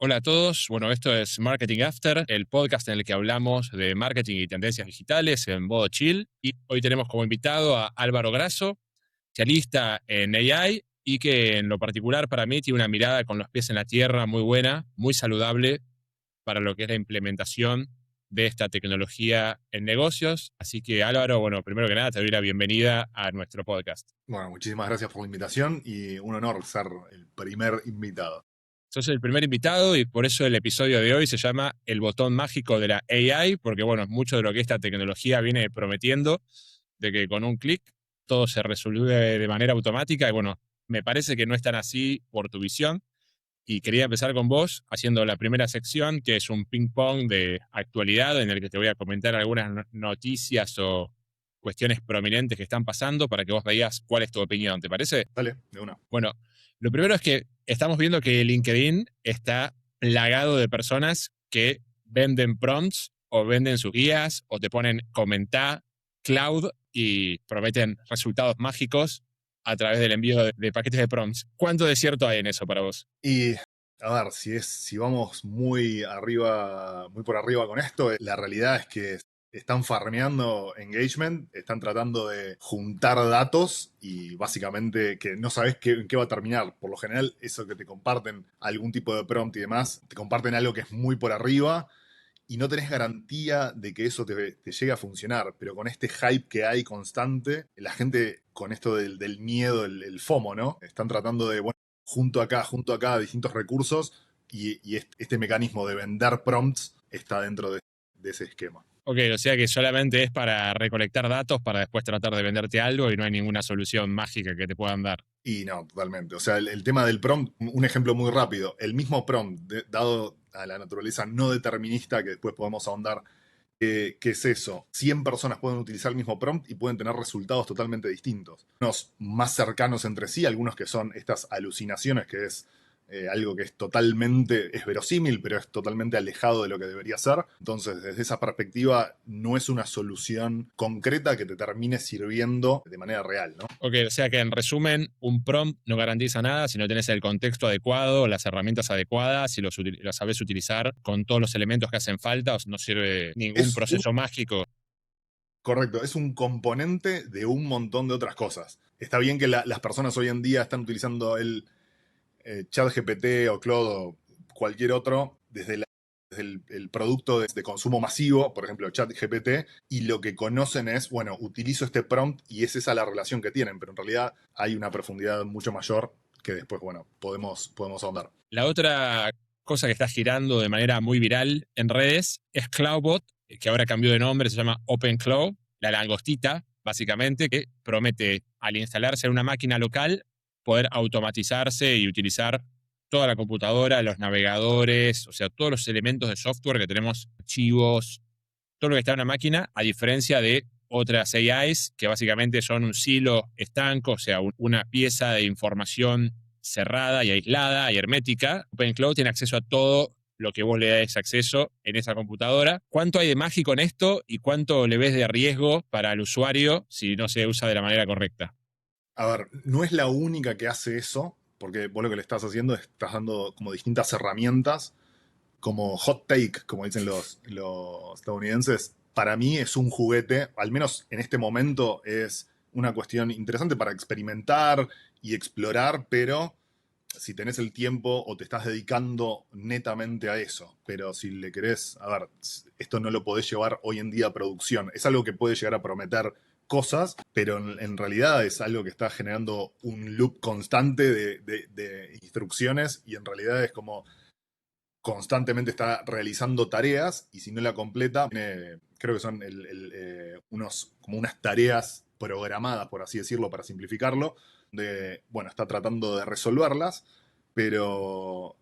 Hola a todos, bueno, esto es Marketing After, el podcast en el que hablamos de marketing y tendencias digitales en modo chill. Y hoy tenemos como invitado a Álvaro Grasso, especialista en AI y que en lo particular para mí tiene una mirada con los pies en la tierra muy buena, muy saludable para lo que es la implementación de esta tecnología en negocios. Así que Álvaro, bueno, primero que nada te doy la bienvenida a nuestro podcast. Bueno, muchísimas gracias por la invitación y un honor ser el primer invitado. Sos el primer invitado y por eso el episodio de hoy se llama El botón mágico de la AI, porque bueno, mucho de lo que esta tecnología viene prometiendo, de que con un clic todo se resuelve de manera automática y bueno, me parece que no es tan así por tu visión y quería empezar con vos haciendo la primera sección, que es un ping pong de actualidad en el que te voy a comentar algunas noticias o cuestiones prominentes que están pasando para que vos veas cuál es tu opinión, ¿te parece? Dale, de una. Bueno, lo primero es que estamos viendo que LinkedIn está plagado de personas que venden prompts o venden sus guías o te ponen comentar cloud y prometen resultados mágicos a través del envío de paquetes de prompts. ¿Cuánto de cierto hay en eso para vos? Y a ver, si vamos muy arriba, muy por arriba con esto, la realidad es que están farmeando engagement, están tratando de juntar datos y básicamente que no sabes en qué va a terminar. Por lo general, eso que te comparten algún tipo de prompt y demás, te comparten algo que es muy por arriba y no tenés garantía de que eso te llegue a funcionar, pero con este hype que hay constante, la gente con esto del miedo, el FOMO, ¿no? Están tratando de, bueno, junto acá, distintos recursos y este mecanismo de vender prompts está dentro de ese esquema. Ok, o sea que solamente es para recolectar datos para después tratar de venderte algo y no hay ninguna solución mágica que te puedan dar. Y no, totalmente. O sea, el tema del prompt, un ejemplo muy rápido. El mismo prompt, dado a la naturaleza no determinista, que después podemos ahondar. ¿Qué es eso? 100 personas pueden utilizar el mismo prompt y pueden tener resultados totalmente distintos. Unos más cercanos entre sí, algunos que son estas alucinaciones, que es algo que es verosímil, pero es totalmente alejado de lo que debería ser. Entonces, desde esa perspectiva, no es una solución concreta que te termine sirviendo de manera real, ¿no? Ok, o sea que en resumen, un prompt no garantiza nada si no tenés el contexto adecuado, las herramientas adecuadas, si los sabés utilizar con todos los elementos que hacen falta, no sirve ningún Es un, proceso mágico. correcto, es un componente de un montón de otras cosas. Está bien que las personas hoy en día están utilizando el ChatGPT o Claude o cualquier otro desde el producto de consumo masivo, por ejemplo, ChatGPT, y lo que conocen es, bueno, utilizo este prompt y es esa la relación que tienen, pero en realidad hay una profundidad mucho mayor que después, bueno, podemos ahondar. La otra cosa que está girando de manera muy viral en redes es Cloudbot, que ahora cambió de nombre, se llama OpenCloud, la langostita, básicamente, que promete al instalarse en una máquina local poder automatizarse y utilizar toda la computadora, los navegadores, o sea, todos los elementos de software que tenemos, archivos, todo lo que está en una máquina, a diferencia de otras AIs que básicamente son un silo estanco, o sea, una pieza de información cerrada y aislada y hermética. OpenCloud tiene acceso a todo lo que vos le des acceso en esa computadora. ¿Cuánto hay de mágico en esto y cuánto le ves de riesgo para el usuario si no se usa de la manera correcta? A ver, no es la única que hace eso, porque vos lo que le estás haciendo es estás dando como distintas herramientas como hot take, como dicen los estadounidenses, para mí es un juguete, al menos en este momento es una cuestión interesante para experimentar y explorar, pero si tenés el tiempo o te estás dedicando netamente a eso, pero si le querés, a ver, esto no lo podés llevar hoy en día a producción, es algo que puede llegar a prometer cosas, pero en realidad es algo que está generando un loop constante de instrucciones y en realidad es como constantemente está realizando tareas y si no la completa, creo que son como unas tareas programadas, por así decirlo, para simplificarlo, bueno, está tratando de resolverlas, pero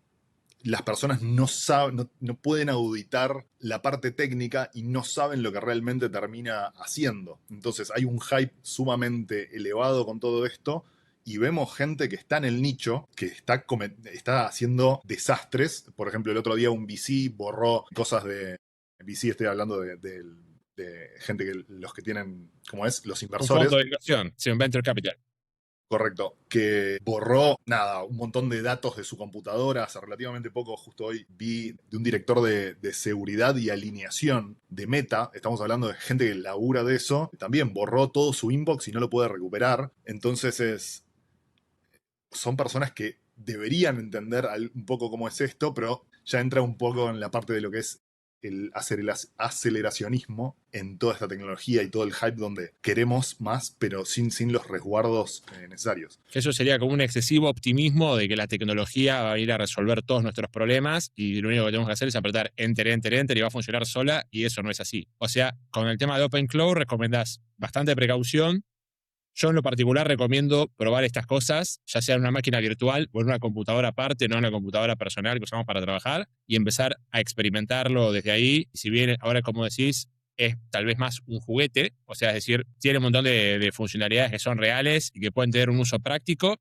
las personas no saben, no pueden auditar la parte técnica y no saben lo que realmente termina haciendo. Entonces hay un hype sumamente elevado con todo esto y vemos gente que está en el nicho, que está haciendo desastres. Por ejemplo, el otro día un VC borró cosas de... VC, estoy hablando de gente que los que tienen, ¿cómo es? Los Un fondo inversores. de inversión, sí, un venture capital. Correcto, que borró, nada, un montón de datos de su computadora. Hace relativamente poco, justo hoy, vi de un director de seguridad y alineación de Meta. Estamos hablando de gente que labura de eso. También borró todo su inbox y no lo puede recuperar. Entonces son personas que deberían entender un poco cómo es esto, pero ya entra un poco en la parte de lo que es el aceleracionismo en toda esta tecnología y todo el hype donde queremos más, pero sin los resguardos necesarios. Eso sería como un excesivo optimismo de que la tecnología va a ir a resolver todos nuestros problemas y lo único que tenemos que hacer es apretar enter, enter, enter y va a funcionar sola, y eso no es así. O sea, con el tema de OpenCloud recomendás bastante precaución. Yo en lo particular recomiendo probar estas cosas, ya sea en una máquina virtual o en una computadora aparte, no en una computadora personal que usamos para trabajar, y empezar a experimentarlo desde ahí. Y si bien ahora, como decís, es tal vez más un juguete, o sea, es decir, tiene un montón de funcionalidades que son reales y que pueden tener un uso práctico,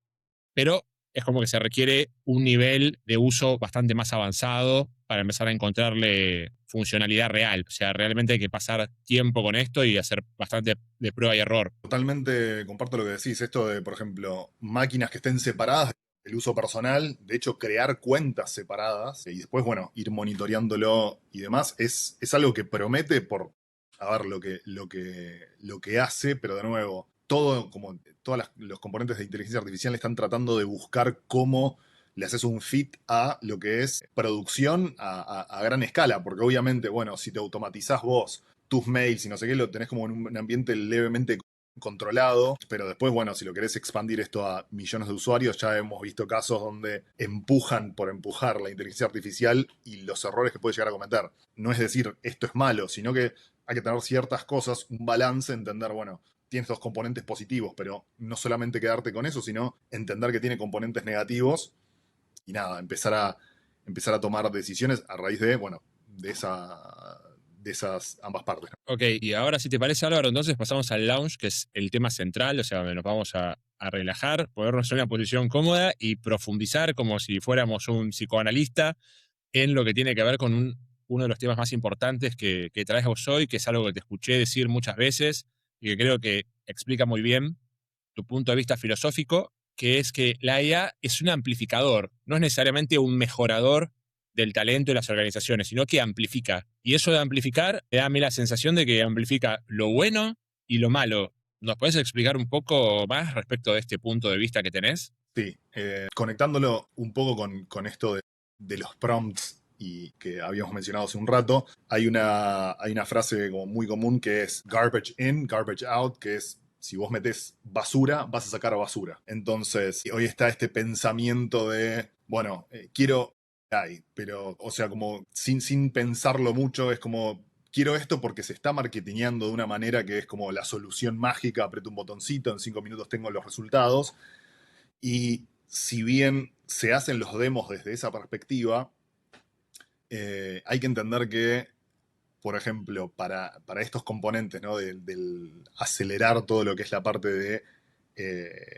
pero es como que se requiere un nivel de uso bastante más avanzado para empezar a encontrarle funcionalidad real. O sea, realmente hay que pasar tiempo con esto y hacer bastante de prueba y error. Totalmente comparto lo que decís, esto de, por ejemplo, máquinas que estén separadas, el uso personal, de hecho, crear cuentas separadas y después, bueno, ir monitoreándolo y demás, es algo que promete por, a ver, lo que hace, pero de nuevo, todo, como todos los componentes de inteligencia artificial están tratando de buscar cómo le haces un fit a lo que es producción a gran escala, porque obviamente, bueno, si te automatizás vos tus mails y no sé qué, lo tenés como en un ambiente levemente controlado, pero después, bueno, si lo querés expandir esto a millones de usuarios, ya hemos visto casos donde empujan por empujar la inteligencia artificial y los errores que puede llegar a cometer. No es decir, esto es malo, sino que hay que tener ciertas cosas, un balance, entender, bueno, tiene estos componentes positivos, pero no solamente quedarte con eso, sino entender que tiene componentes negativos y nada, empezar a tomar decisiones a raíz de, bueno, de esas ambas partes, ¿no? Ok, y ahora si te parece, Álvaro, entonces pasamos al lounge, que es el tema central, o sea, donde nos vamos a relajar, ponernos en una posición cómoda y profundizar como si fuéramos un psicoanalista en lo que tiene que ver con uno de los temas más importantes que traes vos hoy, que es algo que te escuché decir muchas veces y que creo que explica muy bien tu punto de vista filosófico, que es que la IA es un amplificador, no es necesariamente un mejorador del talento de las organizaciones, sino que amplifica. Y eso de amplificar me da a mí la sensación de que amplifica lo bueno y lo malo. ¿Nos puedes explicar un poco más respecto de este punto de vista que tenés? Sí, conectándolo un poco con esto de los prompts y que habíamos mencionado hace un rato, hay una frase como muy común que es garbage in, garbage out, que es si vos metés basura, vas a sacar basura. Entonces, hoy está este pensamiento de, bueno, quiero AI, pero, o sea, como sin pensarlo mucho, es como, quiero esto porque se está marketingando de una manera que es como la solución mágica, aprieto un botoncito, en 5 minutos tengo los resultados. Y si bien se hacen los demos desde esa perspectiva, hay que entender que, por ejemplo, para estos componentes, ¿no? Del acelerar todo lo que es la parte de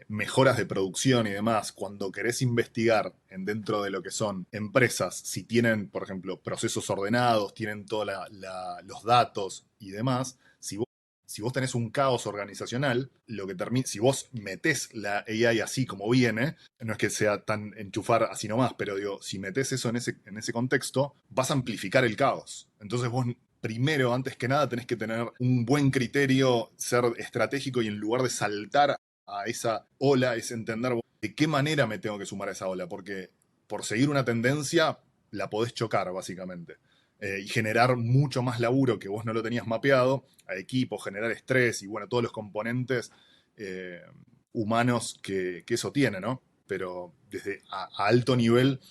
mejoras de producción y demás, cuando querés investigar dentro de lo que son empresas, si tienen, por ejemplo, procesos ordenados, tienen todos los datos y demás, si vos tenés un caos organizacional, si vos metés la AI así como viene, no es que sea tan enchufar así nomás, pero digo, si metés eso en ese contexto, vas a amplificar el caos. Entonces vos primero, antes que nada, tenés que tener un buen criterio, ser estratégico y en lugar de saltar a esa ola, es entender de qué manera me tengo que sumar a esa ola, porque por seguir una tendencia la podés chocar, básicamente. Y generar mucho más laburo que vos no lo tenías mapeado, a equipo, generar estrés y bueno, todos los componentes humanos que eso tiene, ¿no? Pero desde a alto nivel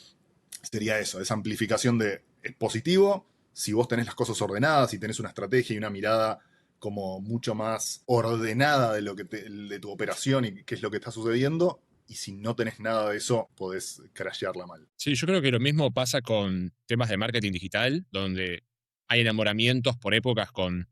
sería eso, esa amplificación es positivo si vos tenés las cosas ordenadas y tenés una estrategia y una mirada como mucho más ordenada de tu operación y qué es lo que está sucediendo. Y si no tenés nada de eso, podés crashearla mal. Sí, yo creo que lo mismo pasa con temas de marketing digital, donde hay enamoramientos por épocas con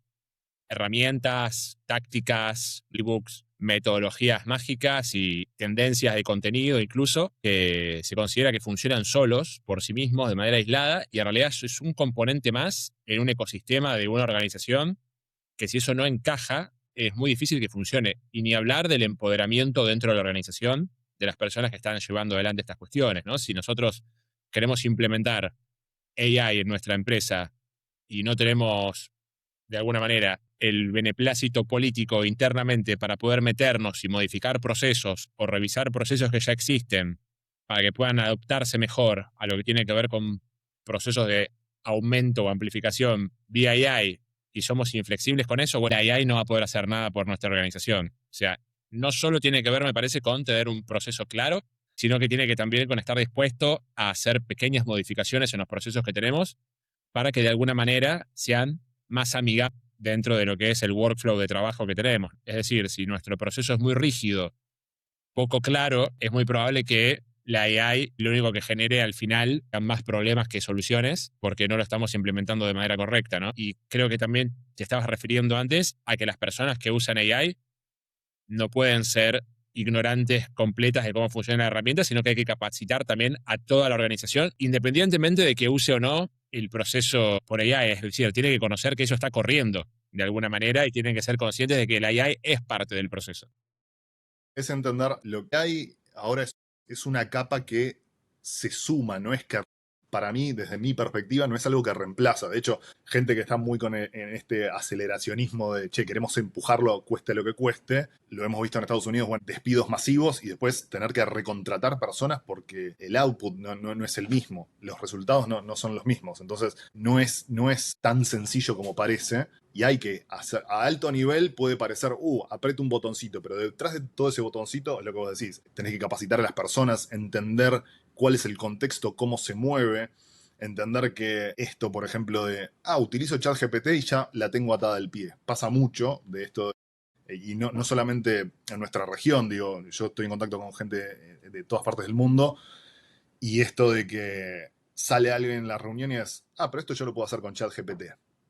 herramientas, tácticas, ebooks, metodologías mágicas y tendencias de contenido incluso, que se considera que funcionan solos, por sí mismos, de manera aislada, y en realidad eso es un componente más en un ecosistema de una organización que si eso no encaja, es muy difícil que funcione. Y ni hablar del empoderamiento dentro de la organización de las personas que están llevando adelante estas cuestiones, ¿no? Si nosotros queremos implementar AI en nuestra empresa y no tenemos, de alguna manera, el beneplácito político internamente para poder meternos y modificar procesos o revisar procesos que ya existen para que puedan adaptarse mejor a lo que tiene que ver con procesos de aumento o amplificación vía AI y somos inflexibles con eso, bueno, AI no va a poder hacer nada por nuestra organización. O sea, no solo tiene que ver, me parece, con tener un proceso claro, sino que tiene que también con estar dispuesto a hacer pequeñas modificaciones en los procesos que tenemos para que de alguna manera sean más amigables dentro de lo que es el workflow de trabajo que tenemos. Es decir, si nuestro proceso es muy rígido, poco claro, es muy probable que la AI lo único que genere al final sean más problemas que soluciones, porque no lo estamos implementando de manera correcta, ¿no? Y creo que también te estabas refiriendo antes a que las personas que usan AI no pueden ser ignorantes completas de cómo funciona la herramienta, sino que hay que capacitar también a toda la organización, independientemente de que use o no el proceso por AI. Es decir, tiene que conocer que eso está corriendo de alguna manera y tienen que ser conscientes de que la AI es parte del proceso. Es entender lo que hay ahora es una capa que se suma, no es que para mí, desde mi perspectiva, no es algo que reemplaza. De hecho, gente que está muy en este aceleracionismo de, che, queremos empujarlo, cueste lo que cueste, lo hemos visto en Estados Unidos, bueno, despidos masivos y después tener que recontratar personas porque el output no es el mismo, los resultados no son los mismos. Entonces, no es tan sencillo como parece. Y hay que hacer, a alto nivel puede parecer, aprieto un botoncito, pero detrás de todo ese botoncito es lo que vos decís. Tenés que capacitar a las personas, entender cuál es el contexto, cómo se mueve, entender que esto, por ejemplo, utilizo ChatGPT y ya la tengo atada al pie. Pasa mucho de esto, y no solamente en nuestra región, digo, yo estoy en contacto con gente de todas partes del mundo, y esto de que sale alguien en la reunión y es, pero esto yo lo puedo hacer con ChatGPT.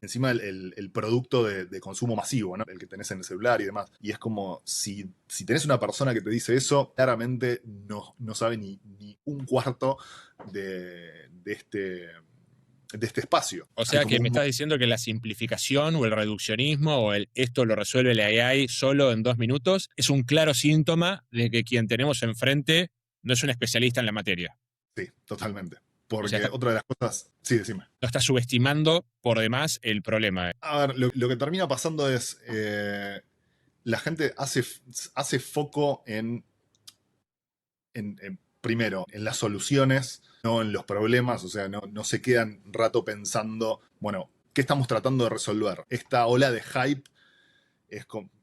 Encima el producto de consumo masivo, ¿no? El que tenés en el celular y demás. Y es como, si tenés una persona que te dice eso, claramente no sabe ni un cuarto de este espacio. O Hay sea como que me un... estás diciendo que la simplificación o el reduccionismo o el esto lo resuelve la AI solo en 2 minutos es un claro síntoma de que quien tenemos enfrente no es un especialista en la materia. Sí, totalmente. O sea, Porque otra de las cosas... Sí, decime. no está subestimando por demás el problema. A ver, lo que termina pasando es... la gente hace foco primero, en las soluciones, no en los problemas, o sea, no se quedan rato pensando, bueno, ¿qué estamos tratando de resolver? Esta ola de hype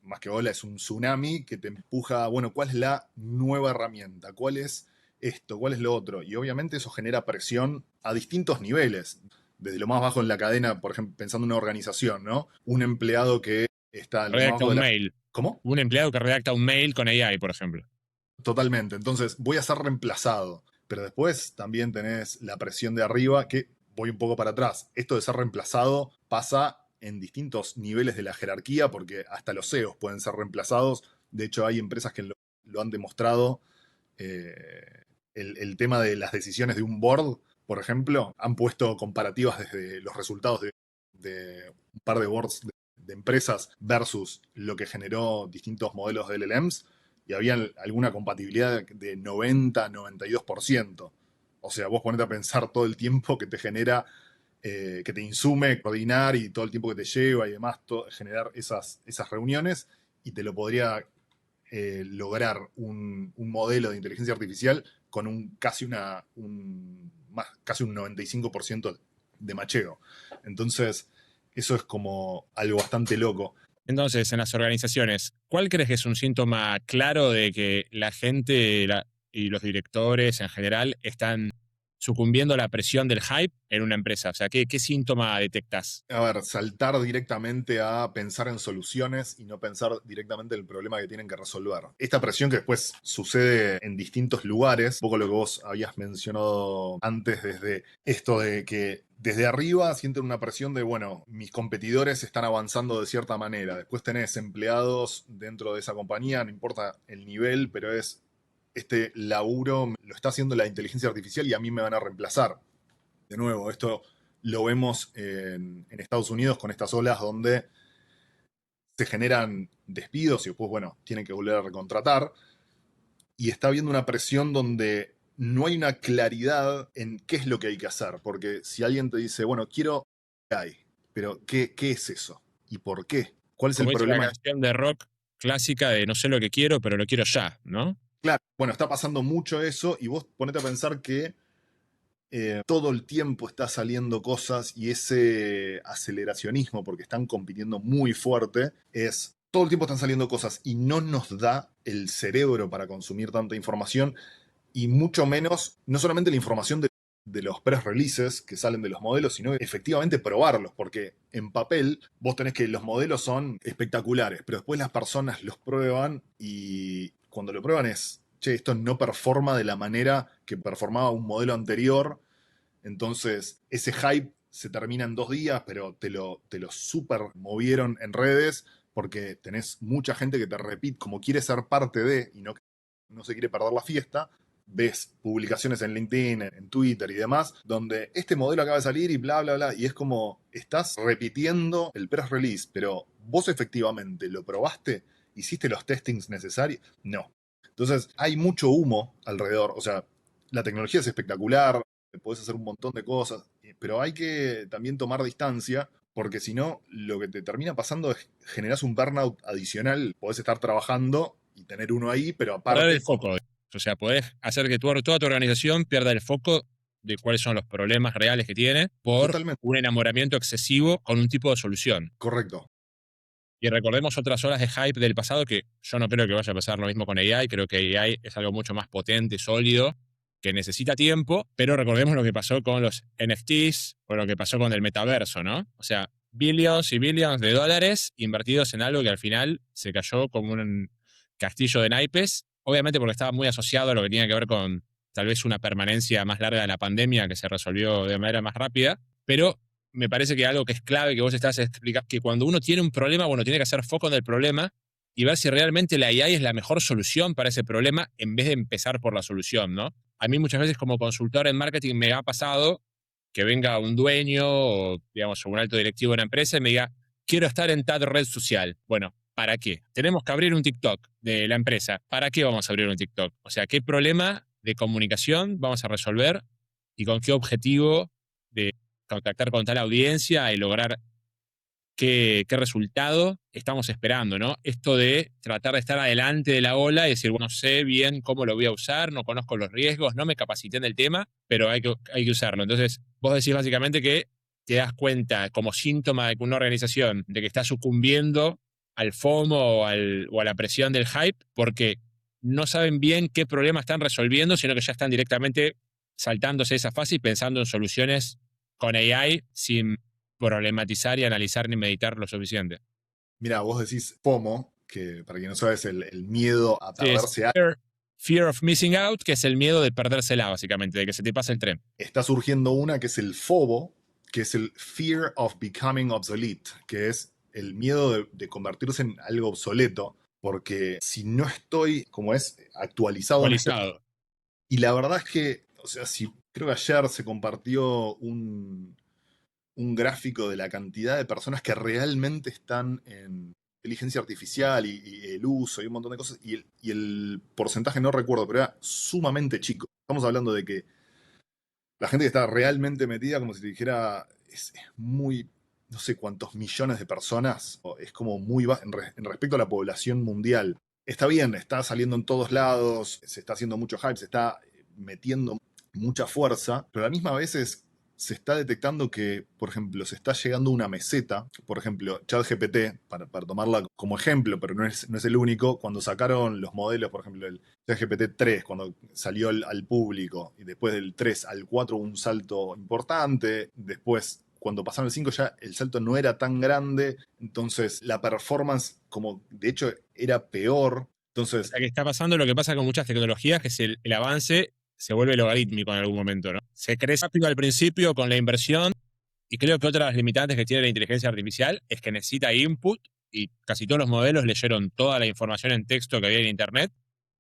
más que ola, es un tsunami que te empuja, bueno, ¿cuál es la nueva herramienta? ¿Cuál es esto? ¿Cuál es lo otro? Y obviamente eso genera presión a distintos niveles. Desde lo más bajo en la cadena, por ejemplo, pensando en una organización, ¿no? Un empleado que está en lo más Redacta bajo de un la... mail. ¿Cómo? Un empleado que redacta un mail con AI, por ejemplo. Totalmente. Entonces, voy a ser reemplazado. Pero después también tenés la presión de arriba, que voy un poco para atrás. Esto de ser reemplazado pasa en distintos niveles de la jerarquía, porque hasta los CEOs pueden ser reemplazados. De hecho, hay empresas que lo han demostrado. El tema de las decisiones de un board, por ejemplo, han puesto comparativas desde los resultados de un par de boards de empresas versus lo que generó distintos modelos de LLMs y había alguna compatibilidad de 90-92%. O sea, vos ponete a pensar todo el tiempo que te genera, que te insume coordinar y todo el tiempo que te lleva y demás, generar esas reuniones y te lo podría lograr un modelo de inteligencia artificial con casi un 95% de macheo. Entonces, eso es como algo bastante loco. Entonces, en las organizaciones, ¿cuál crees que es un síntoma claro de que la gente y los directores en general están sucumbiendo a la presión del hype en una empresa? O sea, ¿qué síntoma detectas? A ver, saltar directamente a pensar en soluciones y no pensar directamente en el problema que tienen que resolver. Esta presión que después sucede en distintos lugares, un poco lo que vos habías mencionado antes, desde esto de que desde arriba sienten una presión de, bueno, mis competidores están avanzando de cierta manera. Después tenés empleados dentro de esa compañía, no importa el nivel, pero es este laburo lo está haciendo la inteligencia artificial y a mí me van a reemplazar. De nuevo, esto lo vemos en Estados Unidos con estas olas donde se generan despidos y después, bueno, tienen que volver a recontratar. Y está habiendo una presión donde no hay una claridad en qué es lo que hay que hacer. Porque si alguien te dice, bueno, quiero AI, pero ¿qué es eso? ¿Y por qué? ¿Cuál es el Como dice la problema? canción de rock clásica de no sé lo que quiero, pero lo quiero ya, ¿no? Claro, bueno, está pasando mucho eso y vos ponete a pensar que todo el tiempo está saliendo cosas y ese aceleracionismo, porque están compitiendo muy fuerte, es todo el tiempo están saliendo cosas y no nos da el cerebro para consumir tanta información y mucho menos, no solamente la información de los press releases que salen de los modelos, sino efectivamente probarlos, porque en papel vos tenés que los modelos son espectaculares, pero después las personas los prueban y cuando lo prueban es, che, esto no performa de la manera que performaba un modelo anterior, entonces ese hype se termina en 2 días, pero te lo super movieron en redes porque tenés mucha gente que te repite, como quiere ser parte de y no se quiere perder la fiesta, ves publicaciones en LinkedIn, en Twitter y demás, donde este modelo acaba de salir y bla, bla, bla, y es como estás repitiendo el press release, pero vos efectivamente lo probaste, hiciste los testings necesarios, no. Entonces hay mucho humo alrededor, o sea, la tecnología es espectacular, podés hacer un montón de cosas, pero hay que también tomar distancia porque si no, lo que te termina pasando es generás un burnout adicional. Podés estar trabajando y tener uno ahí, pero Perder aparte, el foco. O sea, podés hacer que toda tu organización pierda el foco de cuáles son los problemas reales que tiene por totalmente un enamoramiento excesivo con un tipo de solución. correcto. Y recordemos otras olas de hype del pasado que yo no creo que vaya a pasar lo mismo con AI. Creo que AI es algo mucho más potente, sólido, que necesita tiempo, pero recordemos lo que pasó con los NFTs o lo que pasó con el metaverso, ¿no? O sea, billions y billions de dólares invertidos en algo que al final se cayó como un castillo de naipes, obviamente porque estaba muy asociado a lo que tenía que ver con tal vez una permanencia más larga de la pandemia que se resolvió de manera más rápida, pero me parece que algo que es clave que vos estás explicando, que cuando uno tiene un problema, bueno, tiene que hacer foco en el problema y ver si realmente la AI es la mejor solución para ese problema en vez de empezar por la solución, ¿no? A mí muchas veces como consultor en marketing me ha pasado que venga un dueño o, digamos, un alto directivo de una empresa y me diga, quiero estar en tal red social. Bueno, ¿para qué? Tenemos que abrir un TikTok de la empresa. ¿Para qué vamos a abrir un TikTok? O sea, ¿qué problema de comunicación vamos a resolver y con qué objetivo de contactar con tal audiencia y lograr qué resultado estamos esperando, ¿no? Esto de tratar de estar adelante de la ola y decir, bueno, sé bien cómo lo voy a usar, no conozco los riesgos, no me capacité en el tema, pero hay que usarlo. Entonces, vos decís básicamente que te das cuenta como síntoma de que una organización de que está sucumbiendo al FOMO o a la presión del hype porque no saben bien qué problema están resolviendo, sino que ya están directamente saltándose esa fase y pensando en soluciones con AI sin problematizar y analizar ni meditar lo suficiente. Mira, vos decís FOMO, que para quien no sabe es el miedo a Sí, es perderse algo. fear of missing out, que es el miedo de perdérsela, básicamente, de que se te pase el tren. Está surgiendo una que es el FOBO, que es el Fear of Becoming Obsolete, que es el miedo de convertirse en algo obsoleto, porque si no estoy, como es, actualizado en este. Actualizado. Y la verdad es que, o sea, si creo que ayer se compartió un gráfico de la cantidad de personas que realmente están en inteligencia artificial y el uso y un montón de cosas, y el porcentaje no recuerdo, pero era sumamente chico. Estamos hablando de que la gente que está realmente metida, como si te dijera, es muy, no sé cuántos millones de personas, es como muy en respecto a la población mundial. Está bien, está saliendo en todos lados, se está haciendo mucho hype, se está metiendo mucha fuerza, pero a la misma vez se está detectando que, por ejemplo, se está llegando a una meseta, por ejemplo, ChatGPT, para tomarla como ejemplo, pero no es el único, cuando sacaron los modelos, por ejemplo, el ChatGPT 3, cuando salió al público, y después del 3 al 4 hubo un salto importante, después cuando pasaron el 5 ya el salto no era tan grande, entonces la performance como de hecho era peor, O entonces sea, que está pasando lo que pasa con muchas tecnologías, que es el avance se vuelve logarítmico en algún momento, ¿no? Se crece rápido al principio con la inversión y creo que otra de las limitantes que tiene la inteligencia artificial es que necesita input y casi todos los modelos leyeron toda la información en texto que había en Internet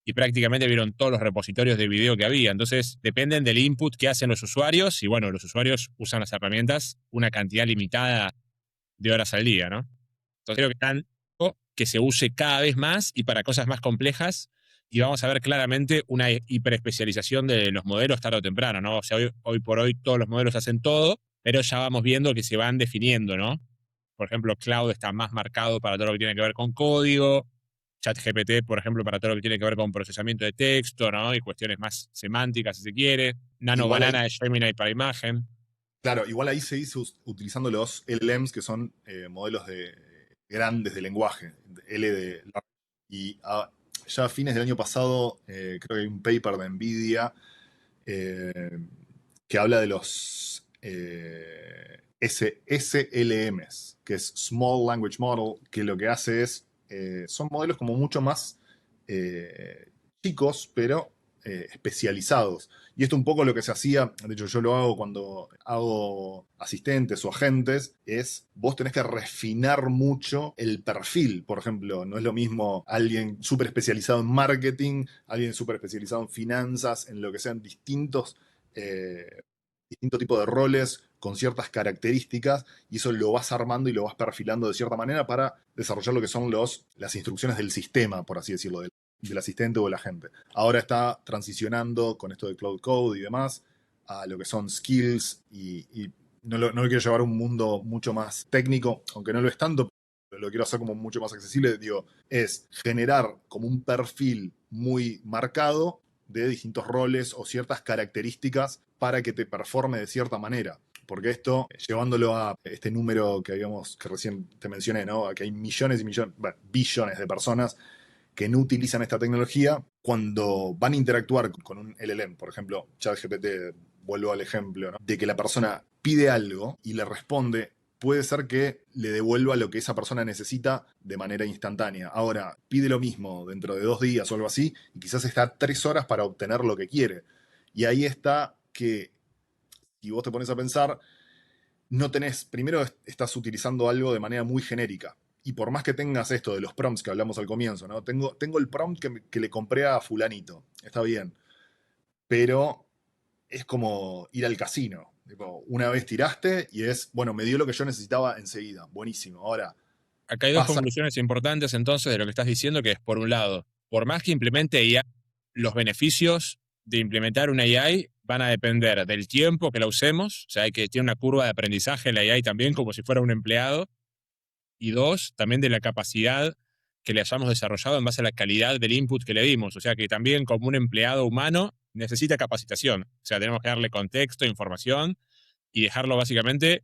y prácticamente vieron todos los repositorios de video que había. Entonces, dependen del input que hacen los usuarios y bueno, los usuarios usan las herramientas una cantidad limitada de horas al día, ¿no? Entonces, creo que están que se use cada vez más y para cosas más complejas. Y vamos a ver claramente una hiperespecialización de los modelos tarde o temprano, ¿no? O sea, hoy por hoy todos los modelos hacen todo, pero ya vamos viendo que se van definiendo, ¿no? Por ejemplo, Cloud está más marcado para todo lo que tiene que ver con código, ChatGPT, por ejemplo, para todo lo que tiene que ver con procesamiento de texto, ¿no? Y cuestiones más semánticas, si se quiere. Nano Igual ahí, Banana de Gemini para imagen. claro, igual ahí se hizo utilizando los LLMs, que son modelos grandes de lenguaje, L de... Y ya a fines del año pasado, creo que hay un paper de NVIDIA eh, que habla de los SLMs, que es Small Language Model, que lo que hace es, son modelos como mucho más chicos, pero especializados. Y esto un poco lo que se hacía, de hecho yo lo hago cuando hago asistentes o agentes, es vos tenés que refinar mucho el perfil. Por ejemplo, no es lo mismo alguien súper especializado en marketing, alguien súper especializado en finanzas, en lo que sean distintos tipos de roles con ciertas características, y eso lo vas armando y lo vas perfilando de cierta manera para desarrollar lo que son las instrucciones del sistema, por así decirlo, del asistente o del agente. Ahora está transicionando con esto de Cloud Code y demás a lo que son skills y no lo quiero llevar a un mundo mucho más técnico, aunque no lo es tanto, pero lo quiero hacer como mucho más accesible. Digo, es generar como un perfil muy marcado de distintos roles o ciertas características para que te performe de cierta manera. Porque esto, llevándolo a este número que recién te mencioné, ¿no? Que hay millones y millones, bueno, billones de personas que no utilizan esta tecnología, cuando van a interactuar con un LLM, por ejemplo, ChatGPT, vuelvo al ejemplo, ¿no? De que la persona pide algo y le responde, puede ser que le devuelva lo que esa persona necesita de manera instantánea. Ahora, pide lo mismo dentro de 2 días o algo así, y quizás está 3 horas para obtener lo que quiere. Y ahí está que, si vos te pones a pensar, no tenés, primero estás utilizando algo de manera muy genérica. Y por más que tengas esto de los prompts que hablamos al comienzo, ¿no? Tengo el prompt que le compré a fulanito, está bien, pero es como ir al casino. Tipo, una vez tiraste y es, bueno, me dio lo que yo necesitaba enseguida, buenísimo. Ahora, Acá hay dos pasa, conclusiones importantes entonces de lo que estás diciendo, que es, por un lado, por más que implemente IA, los beneficios de implementar una AI van a depender del tiempo que la usemos, o sea, hay que tiene una curva de aprendizaje la AI también, como si fuera un empleado, y dos, también de la capacidad que le hayamos desarrollado en base a la calidad del input que le dimos, o sea, que también como un empleado humano necesita capacitación, o sea, tenemos que darle contexto, información, y dejarlo básicamente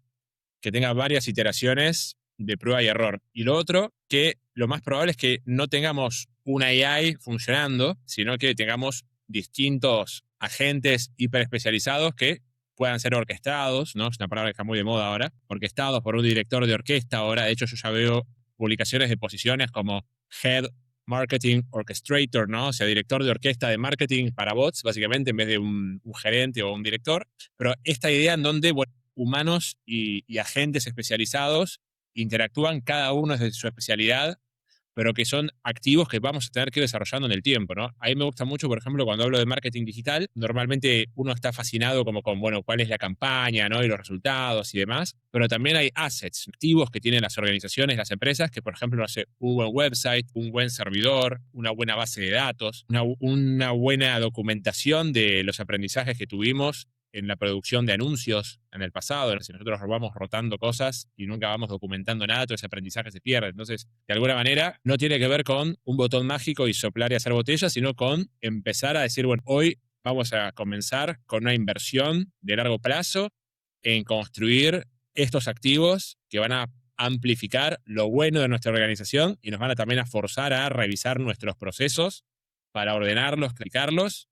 que tenga varias iteraciones de prueba y error. Y lo otro, que lo más probable es que no tengamos una AI funcionando, sino que tengamos distintos agentes hiperespecializados que puedan ser orquestados, ¿no? Es una palabra que está muy de moda ahora, orquestados por un director de orquesta. Ahora, de hecho, yo ya veo publicaciones de posiciones como Head Marketing Orchestrator, ¿no? O sea, director de orquesta de marketing para bots, básicamente, en vez de un gerente o un director. Pero esta idea en donde, bueno, humanos y agentes especializados interactúan cada uno desde su especialidad, pero que son activos que vamos a tener que ir desarrollando en el tiempo, ¿no? A mí me gusta mucho, por ejemplo, cuando hablo de marketing digital, normalmente uno está fascinado como con, bueno, cuál es la campaña, ¿no? Y los resultados y demás, pero también hay assets, activos que tienen las organizaciones, las empresas, que, por ejemplo, no sé, un buen website, un buen servidor, una buena base de datos, una buena documentación de los aprendizajes que tuvimos en la producción de anuncios en el pasado. Si nosotros vamos rotando cosas y nunca vamos documentando nada, todo ese aprendizaje se pierde. Entonces, de alguna manera, no tiene que ver con un botón mágico y soplar y hacer botellas, sino con empezar a decir, bueno, hoy vamos a comenzar con una inversión de largo plazo en construir estos activos que van a amplificar lo bueno de nuestra organización y nos van a también a forzar a revisar nuestros procesos para ordenarlos, explicarlos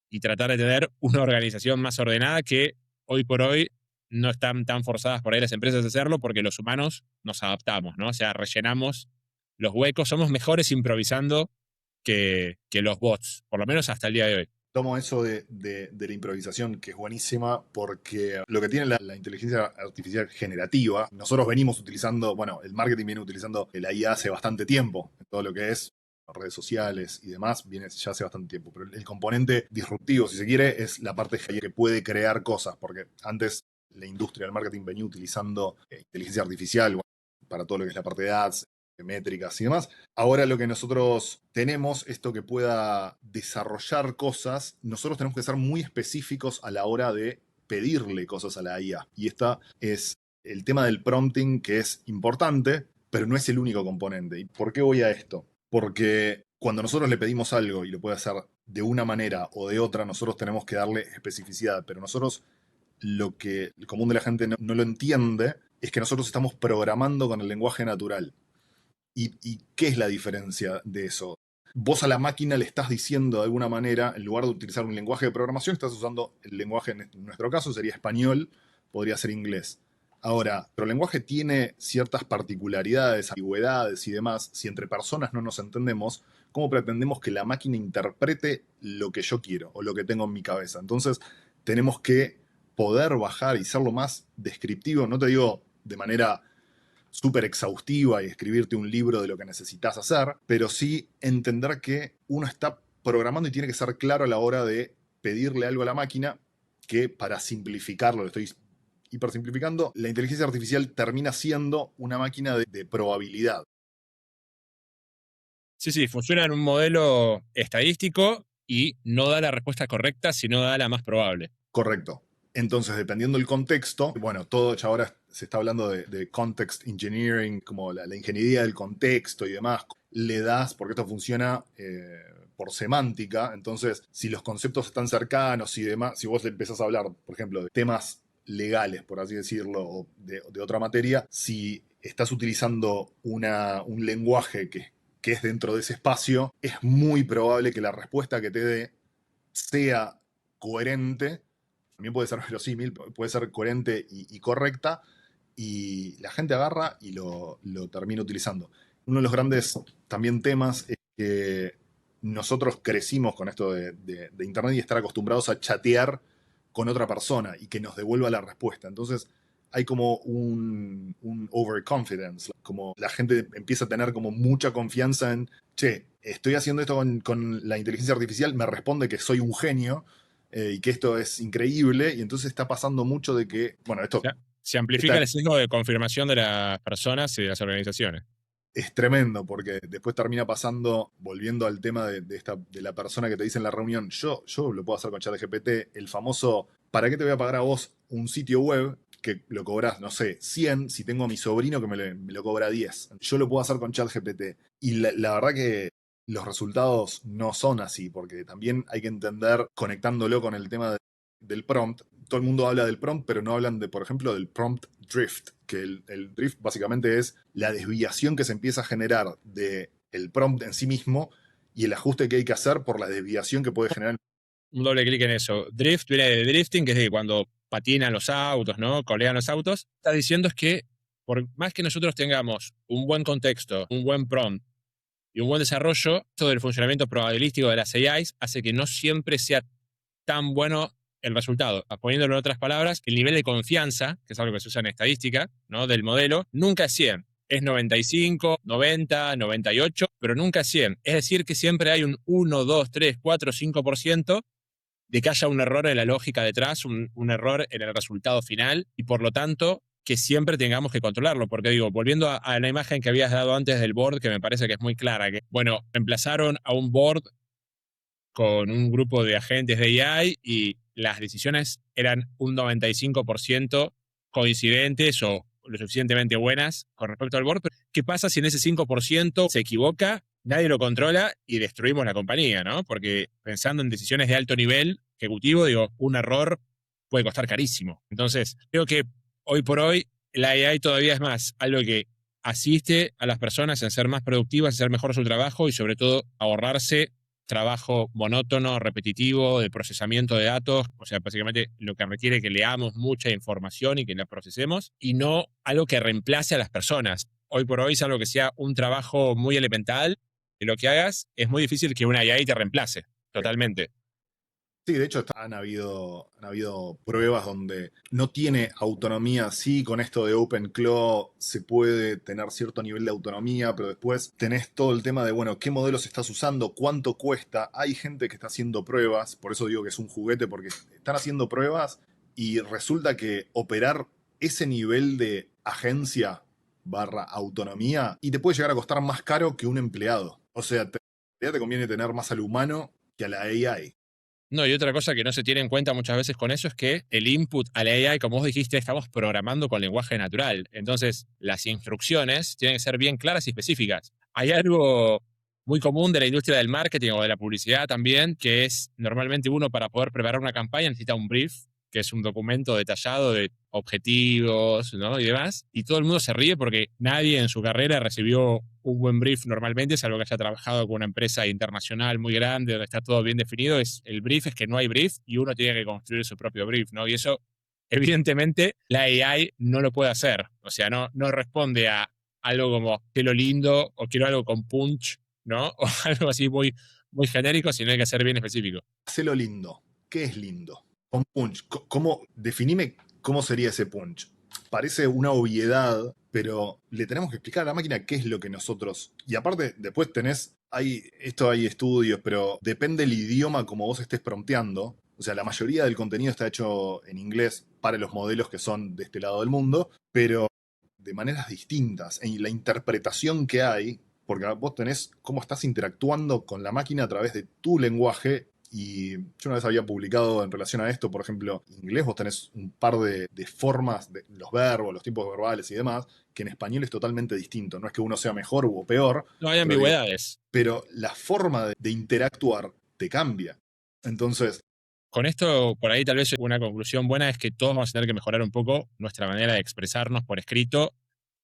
y tratar de tener una organización más ordenada que hoy por hoy no están tan forzadas por ahí las empresas a hacerlo porque los humanos nos adaptamos, ¿no? O sea, rellenamos los huecos, somos mejores improvisando que los bots, por lo menos hasta el día de hoy. tomo eso de la improvisación, que es buenísima, porque lo que tiene la inteligencia artificial generativa, nosotros venimos utilizando, bueno, el marketing viene utilizando la IA hace bastante tiempo, en todo lo que es redes sociales y demás, viene ya hace bastante tiempo. Pero el componente disruptivo, si se quiere, es la parte que puede crear cosas, porque antes la industria del marketing venía utilizando inteligencia artificial, bueno, para todo lo que es la parte de ads, métricas y demás. Ahora lo que nosotros tenemos, esto que pueda desarrollar cosas, nosotros tenemos que ser muy específicos a la hora de pedirle cosas a la IA. Y esta es el tema del prompting, que es importante, pero no es el único componente. ¿Y por qué voy a esto? Porque cuando nosotros le pedimos algo y lo puede hacer de una manera o de otra, nosotros tenemos que darle especificidad, pero nosotros lo que el común de la gente no lo entiende es que nosotros estamos programando con el lenguaje natural. ¿Y qué es la diferencia de eso? Vos a la máquina le estás diciendo de alguna manera, en lugar de utilizar un lenguaje de programación, estás usando el lenguaje, en nuestro caso sería español, podría ser inglés. Ahora, nuestro lenguaje tiene ciertas particularidades, ambigüedades y demás. Si entre personas no nos entendemos, ¿cómo pretendemos que la máquina interprete lo que yo quiero o lo que tengo en mi cabeza? Entonces, tenemos que poder bajar y ser lo más descriptivo, no te digo de manera súper exhaustiva y escribirte un libro de lo que necesitas hacer, pero sí entender que uno está programando y tiene que ser claro a la hora de pedirle algo a la máquina, que para simplificarlo, lo estoy hipersimplificando, la inteligencia artificial termina siendo una máquina de probabilidad. Sí, sí, funciona en un modelo estadístico y no da la respuesta correcta, sino da la más probable. Correcto. Entonces, dependiendo del contexto, bueno, todo ya ahora se está hablando de context engineering, como la ingeniería del contexto y demás. Le das, porque esto funciona por semántica, entonces, si los conceptos están cercanos y demás, si vos le empezás a hablar, por ejemplo, de temas legales, por así decirlo, o de otra materia, si estás utilizando un lenguaje que es dentro de ese espacio, es muy probable que la respuesta que te dé sea coherente, también puede ser verosímil, puede ser coherente y correcta, y la gente agarra y lo termina utilizando. Uno de los grandes también temas es que nosotros crecimos con esto de Internet y estar acostumbrados a chatear con otra persona y que nos devuelva la respuesta. Entonces hay como un overconfidence, como la gente empieza a tener como mucha confianza en, che, estoy haciendo esto con la inteligencia artificial, me responde que soy un genio y que esto es increíble, y entonces está pasando mucho de que, bueno, O esto sea, se amplifica el sesgo de confirmación de las personas y de las organizaciones. es tremendo, porque después termina pasando, volviendo al tema de la persona que te dice en la reunión, yo lo puedo hacer con ChatGPT, el famoso, ¿para qué te voy a pagar a vos un sitio web que lo cobras, no sé, 100, si tengo a mi sobrino que me lo cobra 10? Yo lo puedo hacer con ChatGPT. Y la verdad que los resultados no son así, porque también hay que entender, conectándolo con el tema del prompt, todo el mundo habla del prompt, pero no hablan de, por ejemplo, del prompt drift, que el drift básicamente es la desviación que se empieza a generar del prompt en sí mismo y el ajuste que hay que hacer por la desviación que puede generar. Un doble clic en eso. Drift viene de drifting, que es de cuando patinan los autos, ¿no? Colean los autos. Está diciendo es que por más que nosotros tengamos un buen contexto, un buen prompt y un buen desarrollo, todo el funcionamiento probabilístico de las AIs hace que no siempre sea tan bueno el resultado. Poniéndolo en otras palabras, el nivel de confianza, que es algo que se usa en estadística, ¿no? Del modelo, nunca es 100. Es 95, 90, 98, pero nunca es 100. Es decir, que siempre hay un 1, 2, 3, 4, 5% de que haya un error en la lógica detrás, un error en el resultado final, y por lo tanto que siempre tengamos que controlarlo, porque digo, volviendo a la imagen que habías dado antes del board, que me parece que es muy clara, que, bueno, reemplazaron a un board con un grupo de agentes de AI y las decisiones eran un 95% coincidentes o lo suficientemente buenas con respecto al board. Pero ¿qué pasa si en ese 5% se equivoca, nadie lo controla y destruimos la compañía, ¿no? Porque pensando en decisiones de alto nivel ejecutivo, digo, un error puede costar carísimo. Entonces, creo que hoy por hoy la AI todavía es más algo que asiste a las personas en ser más productivas, en hacer mejor su trabajo y sobre todo ahorrarse trabajo monótono, repetitivo, de procesamiento de datos, o sea, básicamente lo que requiere que leamos mucha información y que la procesemos, y no algo que reemplace a las personas. Hoy por hoy, salvo que sea un trabajo muy elemental, de lo que hagas, es muy difícil que una AI te reemplace, totalmente. Sí, de hecho han habido pruebas donde no tiene autonomía. Sí, con esto de OpenClaw se puede tener cierto nivel de autonomía, pero después tenés todo el tema de, bueno, qué modelos estás usando, cuánto cuesta. Hay gente que está haciendo pruebas, por eso digo que es un juguete, porque están haciendo pruebas y resulta que operar ese nivel de agencia autonomía y te puede llegar a costar más caro que un empleado. O sea, ya te conviene tener más al humano que a la AI. No, y otra cosa que no se tiene en cuenta muchas veces con eso es que el input a la AI, como vos dijiste, estamos programando con lenguaje natural. Entonces, las instrucciones tienen que ser bien claras y específicas. Hay algo muy común de la industria del marketing o de la publicidad también, que es normalmente uno para poder preparar una campaña necesita un brief, que es un documento detallado de objetivos, ¿no? Y demás. Y todo el mundo se ríe porque nadie en su carrera recibió un buen brief normalmente, salvo que haya trabajado con una empresa internacional muy grande donde está todo bien definido. El brief es que no hay brief y uno tiene que construir su propio brief, ¿no? Y eso, evidentemente, la AI no lo puede hacer. O sea, no responde a algo como quiero lindo o quiero algo con punch, ¿no? O algo así muy, muy genérico, sino hay que ser bien específico. Hacelo lindo. ¿Qué es lindo? Con punch. Definime cómo sería ese punch. Parece una obviedad, pero le tenemos que explicar a la máquina qué es lo que nosotros. Y aparte, después hay estudios, pero depende del idioma como vos estés prompteando. O sea, la mayoría del contenido está hecho en inglés para los modelos que son de este lado del mundo, pero de maneras distintas. Y la interpretación que hay, porque vos tenés cómo estás interactuando con la máquina a través de tu lenguaje. Y yo una vez había publicado en relación a esto, por ejemplo, en inglés vos tenés un par de formas, de los verbos, los tipos verbales y demás, que en español es totalmente distinto. No es que uno sea mejor o peor, No hay pero, digo, ambigüedades. pero la forma de interactuar te cambia. Entonces, Con esto, por ahí tal vez una conclusión buena es que todos vamos a tener que mejorar un poco nuestra manera de expresarnos por escrito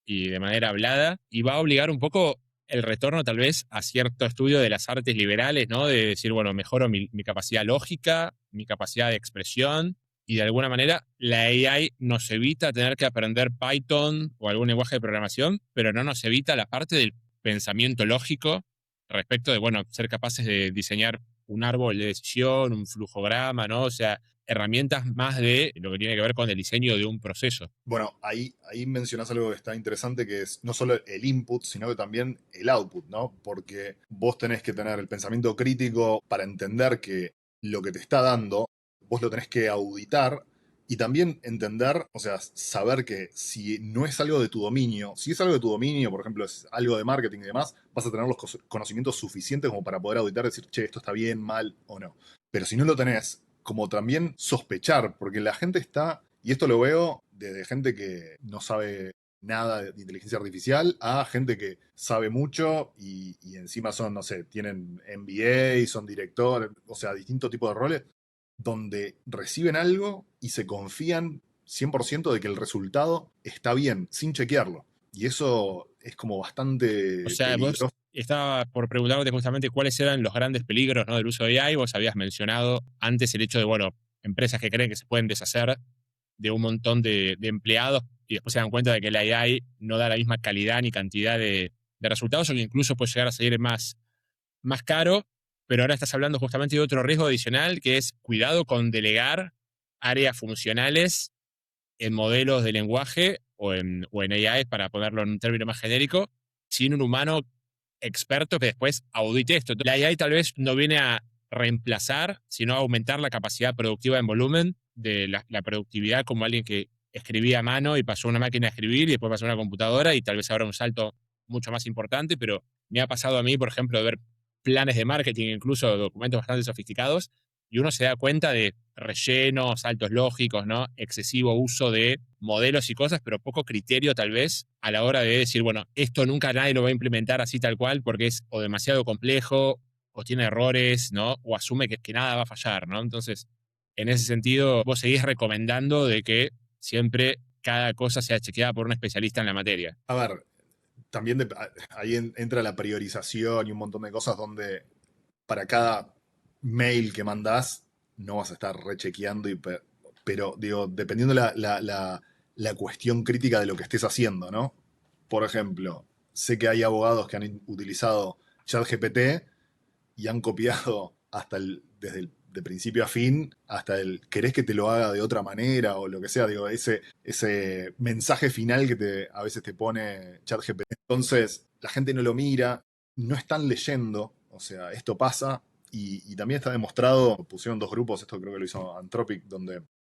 y de manera hablada, y va a obligar un poco el retorno tal vez a cierto estudio de las artes liberales, ¿no? De decir, bueno, mejoro mi capacidad lógica, mi capacidad de expresión, y de alguna manera la AI nos evita tener que aprender Python o algún lenguaje de programación, pero no nos evita la parte del pensamiento lógico respecto de, bueno, ser capaces de diseñar un árbol de decisión, un flujograma, ¿no? O sea, herramientas más de lo que tiene que ver con el diseño de un proceso. bueno, ahí mencionás algo que está interesante, que es no solo el input, sino que también el output, ¿no? Porque vos tenés que tener el pensamiento crítico para entender que lo que te está dando, vos lo tenés que auditar y también entender, o sea, saber que si no es algo de tu dominio, si es algo de tu dominio, por ejemplo, es algo de marketing y demás, vas a tener los conocimientos suficientes como para poder auditar y decir, che, esto está bien, mal o no. Pero si no lo tenés, como también sospechar, porque la gente está, y esto lo veo desde gente que no sabe nada de inteligencia artificial a gente que sabe mucho y encima son, no sé, tienen MBA, son directores, o sea, distintos tipos de roles, donde reciben algo y se confían 100% de que el resultado está bien, sin chequearlo. Y eso es como O bastante sea, vos peligroso. estaba por preguntarte justamente cuáles eran los grandes peligros, ¿no? Del uso de AI. Vos habías mencionado antes el hecho de, bueno, empresas que creen que se pueden deshacer de un montón de empleados y después se dan cuenta de que la AI no da la misma calidad ni cantidad de resultados o que incluso puede llegar a salir más caro. Pero ahora estás hablando justamente de otro riesgo adicional que es cuidado con delegar áreas funcionales en modelos de lenguaje o en AI, para ponerlo en un término más genérico, sin un humano experto que después audite esto. La AI tal vez no viene a reemplazar, sino a aumentar la capacidad productiva en volumen de la productividad, como alguien que escribía a mano y pasó a una máquina a escribir y después pasó a una computadora y tal vez habrá un salto mucho más importante, pero me ha pasado a mí, por ejemplo, de ver planes de marketing, incluso documentos bastante sofisticados, y uno se da cuenta de rellenos, saltos lógicos, ¿no? Excesivo uso de modelos y cosas, pero poco criterio tal vez a la hora de decir, bueno, esto nunca nadie lo va a implementar así tal cual porque es o demasiado complejo o tiene errores, ¿no? O asume que nada va a fallar, ¿no? Entonces, en ese sentido, vos seguís recomendando de que siempre cada cosa sea chequeada por un especialista en la materia. A ver, también ahí entra la priorización y un montón de cosas donde para cada mail que mandás no vas a estar rechequeando, pero digo, dependiendo la cuestión crítica de lo que estés haciendo, ¿no? Por ejemplo, sé que hay abogados que han utilizado ChatGPT y han copiado desde el de principio a fin hasta querés que te lo haga de otra manera o lo que sea, digo, ese mensaje final que a veces te pone ChatGPT. Entonces, la gente no lo mira, no están leyendo, o sea, esto pasa y también está demostrado, pusieron dos grupos, esto creo que lo hizo Anthropic,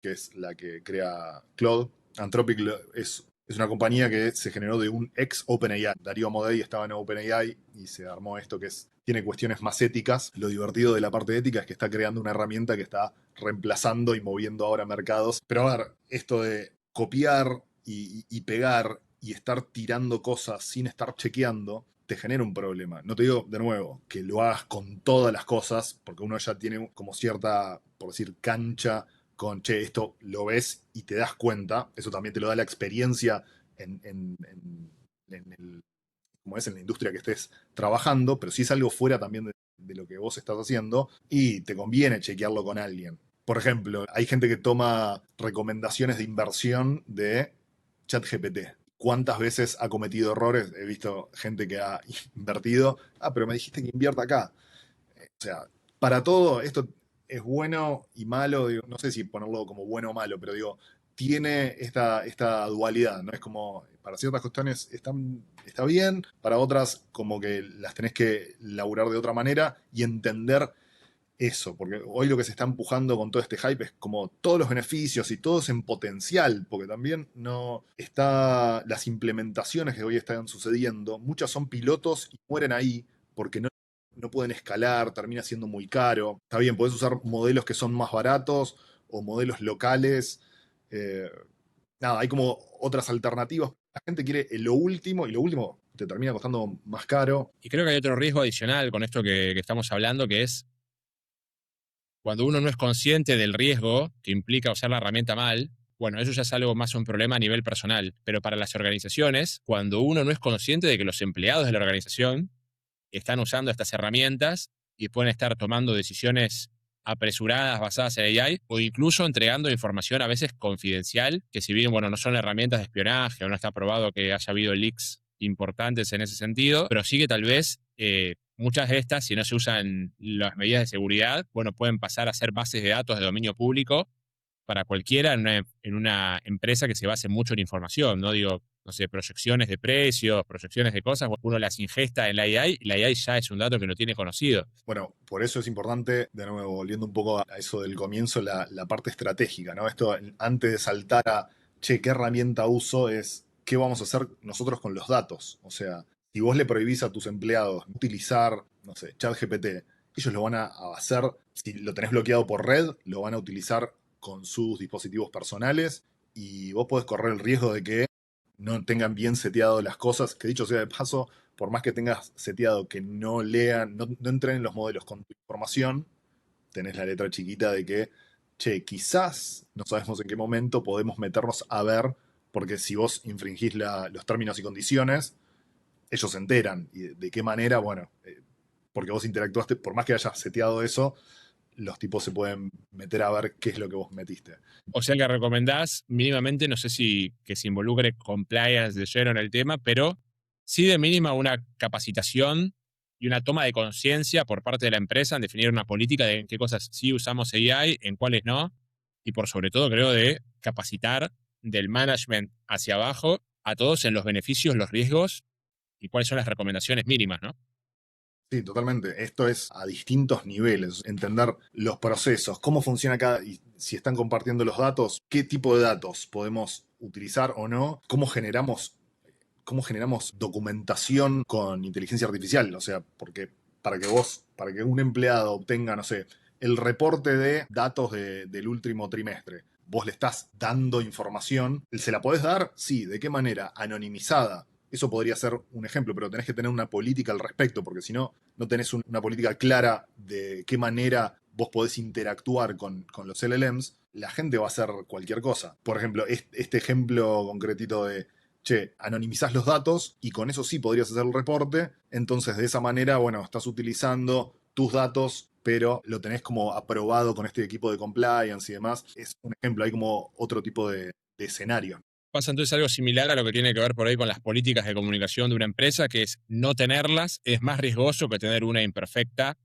que es la que crea Claude. Anthropic es Es una compañía que se generó de un ex OpenAI. Darío Amodei estaba en OpenAI y se armó esto que tiene cuestiones más éticas. Lo divertido de la parte ética es que está creando una herramienta que está reemplazando y moviendo ahora mercados. Pero a ver, esto de copiar y pegar y estar tirando cosas sin estar chequeando, te genera un problema. No te digo, de nuevo, que lo hagas con todas las cosas, porque uno ya tiene como cierta, por decir, cancha con, che, esto lo ves y te das cuenta. Eso también te lo da la experiencia en el, como es, en la industria que estés trabajando, pero si es algo fuera también de lo que vos estás haciendo, y te conviene chequearlo con alguien. Por ejemplo, hay gente que toma recomendaciones de inversión de ChatGPT. ¿Cuántas veces ha cometido errores? He visto gente que ha invertido. Ah, pero me dijiste que invierta acá. O sea, para todo, esto es bueno y malo. Digo, no sé si ponerlo como bueno o malo, pero digo, tiene esta dualidad, ¿no? Es como, para ciertas cuestiones está bien, para otras como que las tenés que laburar de otra manera y entender eso, porque hoy lo que se está empujando con todo este hype es como todos los beneficios y todo es en potencial, porque también no está las implementaciones que hoy están sucediendo, muchas son pilotos y mueren ahí porque no pueden escalar, termina siendo muy caro. Está bien, podés usar modelos que son más baratos o modelos locales. eh, Nada, hay como otras alternativas. La gente quiere lo último y lo último te termina costando más caro. Y creo que hay otro riesgo adicional con esto que estamos hablando, que es cuando uno no es consciente del riesgo que implica usar la herramienta mal. Bueno, eso ya es algo más un problema a nivel personal, pero para las organizaciones, cuando uno no es consciente de que los empleados de la organización están usando estas herramientas y pueden estar tomando decisiones apresuradas basadas en AI o incluso entregando información a veces confidencial, que si bien, bueno, no son herramientas de espionaje o no está probado que haya habido leaks importantes en ese sentido, pero sí que tal vez muchas de estas, si no se usan las medidas de seguridad, bueno, pueden pasar a ser bases de datos de dominio público para cualquiera en una empresa que se base mucho en información, ¿no? Digo, no sé, proyecciones de precios, proyecciones de cosas, uno las ingesta en la AI y la AI ya es un dato que no tiene conocido. Bueno, por eso es importante, de nuevo, volviendo un poco a eso del comienzo, la parte estratégica, ¿no? Esto, antes de saltar a, che, ¿qué herramienta uso? Es, ¿qué vamos a hacer nosotros con los datos? O sea, si vos le prohibís a tus empleados utilizar, no sé, ChatGPT, ellos lo van a hacer, si lo tenés bloqueado por red, lo van a utilizar con sus dispositivos personales y vos podés correr el riesgo de que no tengan bien seteado las cosas, que dicho sea de paso, por más que tengas seteado que no lean, no entren en los modelos con tu información, tenés la letra chiquita de que, che, quizás, no sabemos en qué momento podemos meternos a ver, porque si vos infringís los términos y condiciones, ellos se enteran. ¿Y de qué manera? Bueno, porque vos interactuaste, por más que hayas seteado eso, los tipos se pueden meter a ver qué es lo que vos metiste. O sea que recomendás mínimamente, no sé si que se involucre compliance de lleno en el tema, pero sí de mínima una capacitación y una toma de conciencia por parte de la empresa en definir una política de en qué cosas sí usamos AI, en cuáles no, y por sobre todo creo de capacitar del management hacia abajo a todos en los beneficios, los riesgos y cuáles son las recomendaciones mínimas, ¿no? Sí, totalmente. Esto es a distintos niveles, entender los procesos, cómo funciona cada, y si están compartiendo los datos, qué tipo de datos podemos utilizar o no, cómo generamos documentación con inteligencia artificial. O sea, porque para que un empleado obtenga, no sé, el reporte de datos del último trimestre, vos le estás dando información, ¿se la podés dar? Sí, ¿de qué manera? Anonimizada. Eso podría ser un ejemplo, pero tenés que tener una política al respecto, porque si no, no tenés una política clara de qué manera vos podés interactuar con los LLMs, la gente va a hacer cualquier cosa. Por ejemplo, este ejemplo concretito de, che, anonimizás los datos y con eso sí podrías hacer el reporte, entonces de esa manera, bueno, estás utilizando tus datos, pero lo tenés como aprobado con este equipo de compliance y demás. Es un ejemplo, hay como otro tipo de escenario. Pasa entonces algo similar a lo que tiene que ver por ahí con las políticas de comunicación de una empresa, que es no tenerlas es más riesgoso que tener una imperfecta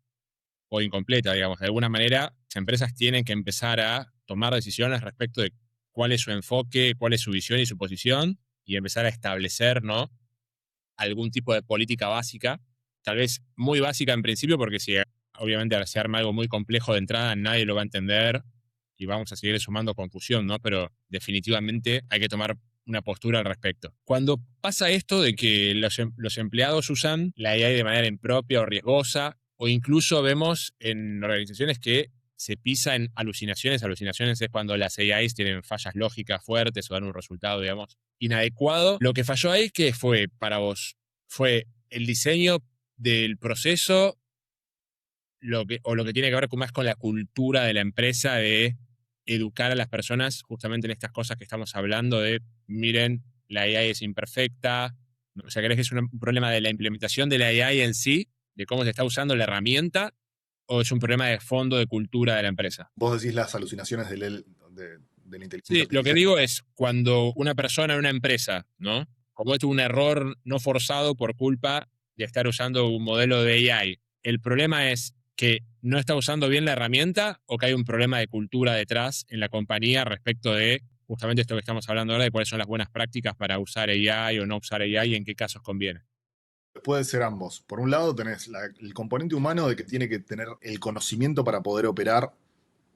o incompleta, digamos. De alguna manera, las empresas tienen que empezar a tomar decisiones respecto de cuál es su enfoque, cuál es su visión y su posición, y empezar a establecer, ¿no?, algún tipo de política básica, tal vez muy básica en principio, porque si obviamente al se arma algo muy complejo de entrada, nadie lo va a entender y vamos a seguir sumando confusión, ¿no? Pero definitivamente hay que tomar una postura al respecto. Cuando pasa esto de que los empleados usan la AI de manera impropia o riesgosa, o incluso vemos en organizaciones que se pisa en alucinaciones. Alucinaciones es cuando las AIs tienen fallas lógicas fuertes o dan un resultado, digamos, inadecuado. Lo que falló ahí, ¿qué fue para vos? ¿Fue el diseño del proceso o lo que tiene que ver más con la cultura de la empresa de educar a las personas justamente en estas cosas que estamos hablando de, miren, la AI es imperfecta? O sea, ¿crees que es un problema de la implementación de la AI en sí, de cómo se está usando la herramienta, o es un problema de fondo de cultura de la empresa? Vos decís las alucinaciones de la inteligencia Sí, lo que artificial. digo es cuando una persona en una empresa, ¿no? Comete un error no forzado por culpa de estar usando un modelo de AI. ¿El problema es que no está usando bien la herramienta o que hay un problema de cultura detrás en la compañía respecto de justamente esto que estamos hablando ahora, de cuáles son las buenas prácticas para usar AI o no usar AI y en qué casos conviene? Puede ser ambos. Por un lado tenés el componente humano de que tiene que tener el conocimiento para poder operar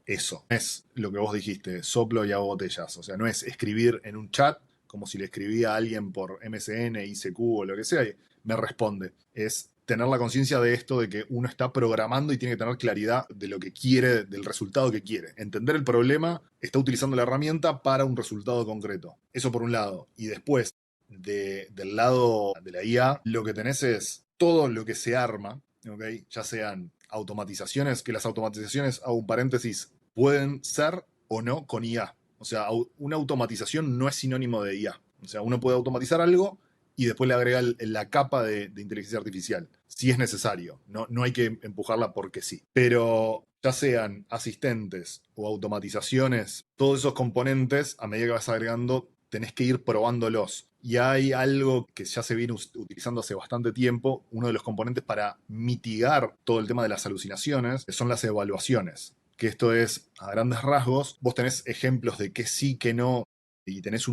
eso. No es lo que vos dijiste, soplo y hago botellas. O sea, no es escribir en un chat como si le escribía a alguien por MSN, ICQ o lo que sea y me responde. Es tener la conciencia de esto, de que uno está programando y tiene que tener claridad de lo que quiere, del resultado que quiere. Entender el problema, está utilizando la herramienta para un resultado concreto. Eso por un lado. Y después, del lado de la IA, lo que tenés es todo lo que se arma, ¿okay? Ya sean automatizaciones, que las automatizaciones, hago un paréntesis, pueden ser o no con IA. O sea, una automatización no es sinónimo de IA. O sea, uno puede automatizar algo y después le agrega la capa de inteligencia artificial, si es necesario. No hay que empujarla porque sí. Pero ya sean asistentes o automatizaciones, todos esos componentes, a medida que vas agregando, tenés que ir probándolos. Y hay algo que ya se viene utilizando hace bastante tiempo, uno de los componentes para mitigar todo el tema de las alucinaciones, que son las evaluaciones. Que esto es, a grandes rasgos, vos tenés ejemplos de que sí, que no, y tenés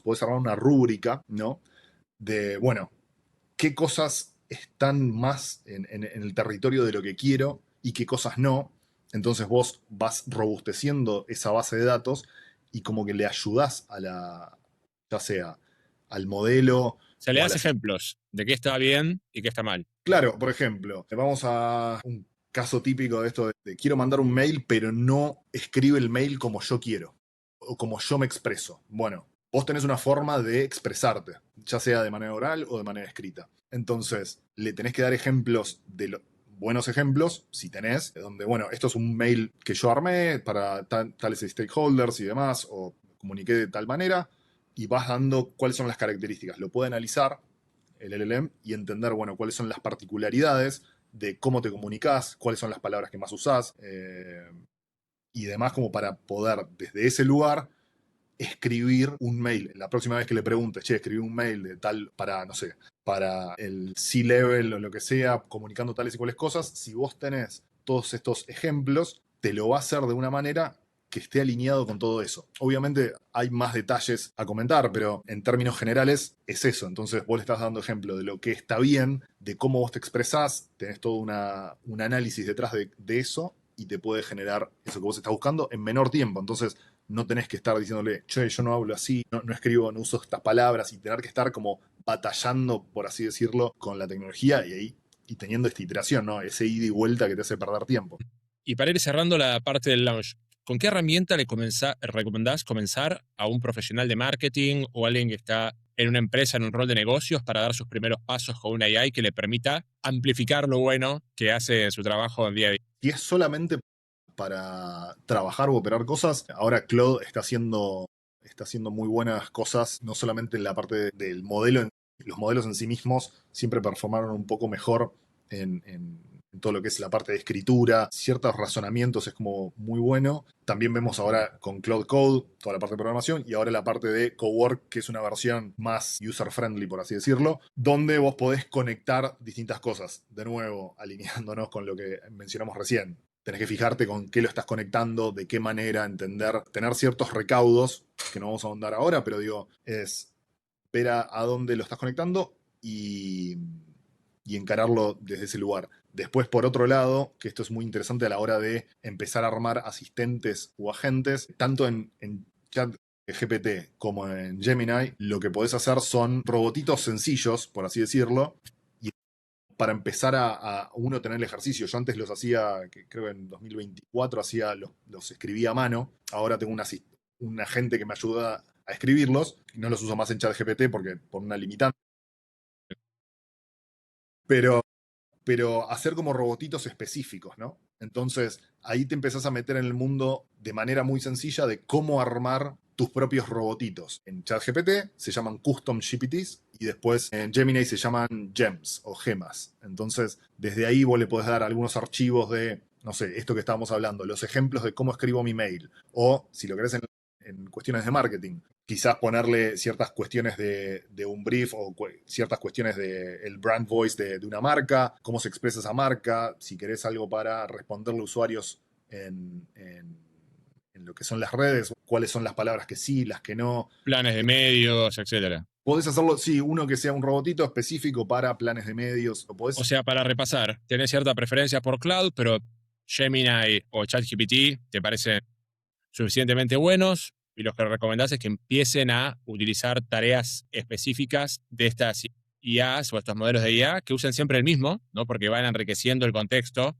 podés armar una rúbrica, ¿no? De, bueno, qué cosas están más en el territorio de lo que quiero y qué cosas no. Entonces vos vas robusteciendo esa base de datos y como que le ayudás ya sea al modelo O sea, le o a das las... ejemplos de qué está bien y qué está mal. Claro, por ejemplo, vamos a un caso típico de esto de quiero mandar un mail, pero no escribe el mail como yo quiero o como yo me expreso. Bueno, vos tenés una forma de expresarte, ya sea de manera oral o de manera escrita. Entonces, le tenés que dar ejemplos buenos ejemplos, si tenés, donde, bueno, esto es un mail que yo armé para tales stakeholders y demás, o comuniqué de tal manera, y vas dando cuáles son las características. Lo puede analizar el LLM y entender, bueno, cuáles son las particularidades de cómo te comunicas, cuáles son las palabras que más usás y demás, como para poder desde ese lugar escribir un mail. La próxima vez que le preguntes, che, escribí un mail de tal para, no sé, para el C-level o lo que sea, comunicando tales y cuales cosas, si vos tenés todos estos ejemplos, te lo va a hacer de una manera que esté alineado con todo eso. Obviamente hay más detalles a comentar, pero en términos generales es eso. Entonces vos le estás dando ejemplo de lo que está bien, de cómo vos te expresás, tenés todo un análisis detrás de eso y te puede generar eso que vos estás buscando en menor tiempo. Entonces no tenés que estar diciéndole, che, yo no hablo así, no escribo, no uso estas palabras y tener que estar como batallando, por así decirlo, con la tecnología y teniendo esta iteración, ¿no? Ese ida y vuelta que te hace perder tiempo. Y para ir cerrando la parte del launch, ¿con qué herramienta le recomendás comenzar a un profesional de marketing o alguien que está en una empresa, en un rol de negocios, para dar sus primeros pasos con una AI que le permita amplificar lo bueno que hace en su trabajo en día a día? Si es solamente para trabajar o operar cosas, ahora Claude está haciendo muy buenas cosas, no solamente en la parte del modelo, los modelos en sí mismos siempre performaron un poco mejor en todo lo que es la parte de escritura, ciertos razonamientos es como muy bueno. También vemos ahora con Cloud Code toda la parte de programación y ahora la parte de Cowork, que es una versión más user-friendly, por así decirlo, donde vos podés conectar distintas cosas. De nuevo, alineándonos con lo que mencionamos recién. Tenés que fijarte con qué lo estás conectando, de qué manera, entender, tener ciertos recaudos, que no vamos a ahondar ahora, pero digo, es ver a dónde lo estás conectando y encararlo desde ese lugar. Después, por otro lado, que esto es muy interesante a la hora de empezar a armar asistentes o agentes, tanto en chat GPT como en Gemini, lo que podés hacer son robotitos sencillos, por así decirlo, y para empezar a uno tener el ejercicio. Yo antes los hacía, que creo que en 2024 los escribía a mano, ahora tengo un agente que me ayuda a escribirlos, y no los uso más en ChatGPT porque por una limitante, pero hacer como robotitos específicos, ¿no? Entonces, ahí te empezás a meter en el mundo de manera muy sencilla de cómo armar tus propios robotitos. En ChatGPT se llaman Custom GPTs y después en Gemini se llaman gems o gemas. Entonces, desde ahí vos le podés dar algunos archivos de, no sé, esto que estábamos hablando, los ejemplos de cómo escribo mi mail. O, si lo querés en cuestiones de marketing, quizás ponerle ciertas cuestiones de un brief o ciertas cuestiones del brand voice de una marca, cómo se expresa esa marca, si querés algo para responderle a usuarios en lo que son las redes, cuáles son las palabras que sí, las que no. Planes de medios, etcétera. Podés hacerlo, sí, uno que sea un robotito específico para planes de medios. O sea, para repasar, tenés cierta preferencia por cloud, pero Gemini o ChatGPT te parecen suficientemente buenos y los que recomendás es que empiecen a utilizar tareas específicas de estas IAs o estos modelos de IA que usen siempre el mismo, ¿no? Porque van enriqueciendo el contexto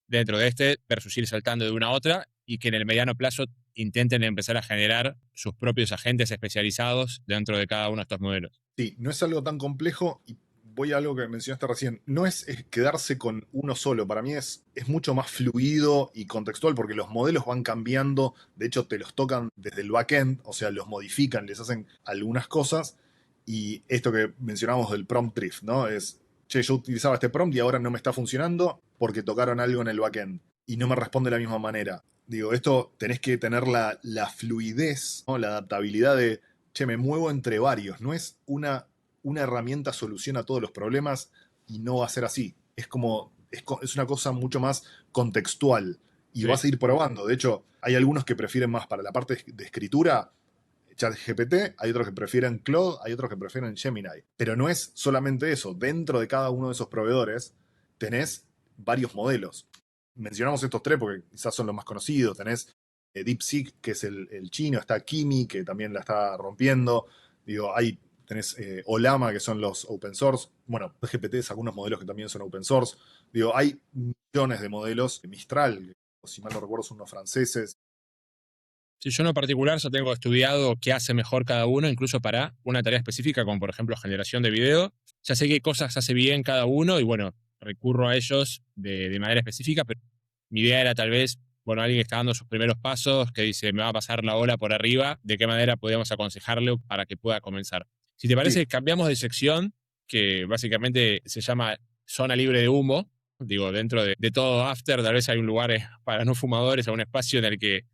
dentro de este versus ir saltando de una a otra y que en el mediano plazo intenten empezar a generar sus propios agentes especializados dentro de cada uno de estos modelos. Sí, no es algo tan complejo y voy a algo que mencionaste recién. No es quedarse con uno solo. Para mí es mucho más fluido y contextual porque los modelos van cambiando. De hecho, te los tocan desde el backend, o sea, los modifican, les hacen algunas cosas. Y esto que mencionamos del prompt drift, ¿no? Es, che, yo utilizaba este prompt y ahora no me está funcionando porque tocaron algo en el backend y no me responde de la misma manera. Digo, esto tenés que tener la fluidez, ¿no? La adaptabilidad de, che, me muevo entre varios. No es una herramienta soluciona todos los problemas y no va a ser así. Es como, es una cosa mucho más contextual y Sí. vas a ir probando. De hecho, hay algunos que prefieren más para la parte de escritura ChatGPT, hay otros que prefieren Claude, hay otros que prefieren Gemini. Pero no es solamente eso. Dentro de cada uno de esos proveedores tenés varios modelos. Mencionamos estos tres porque quizás son los más conocidos. Tenés DeepSeek, que es el chino, está Kimi, que también la está rompiendo. Digo, tenés Olama, que son los open source. Bueno, GPT sacó unos modelos que también son open source. Digo, hay millones de modelos. Mistral, si mal no recuerdo, son unos franceses. Si yo en lo particular ya tengo estudiado qué hace mejor cada uno, incluso para una tarea específica, como por ejemplo generación de video. Ya sé qué cosas hace bien cada uno y bueno, recurro a ellos de manera específica, pero mi idea era tal vez, bueno, alguien que está dando sus primeros pasos, que dice, me va a pasar la ola por arriba, de qué manera podríamos aconsejarle para que pueda comenzar. Si te parece, Sí, cambiamos de sección, que básicamente se llama zona libre de humo. Digo, dentro de todo After, tal vez hay un lugar para no fumadores, un espacio en el que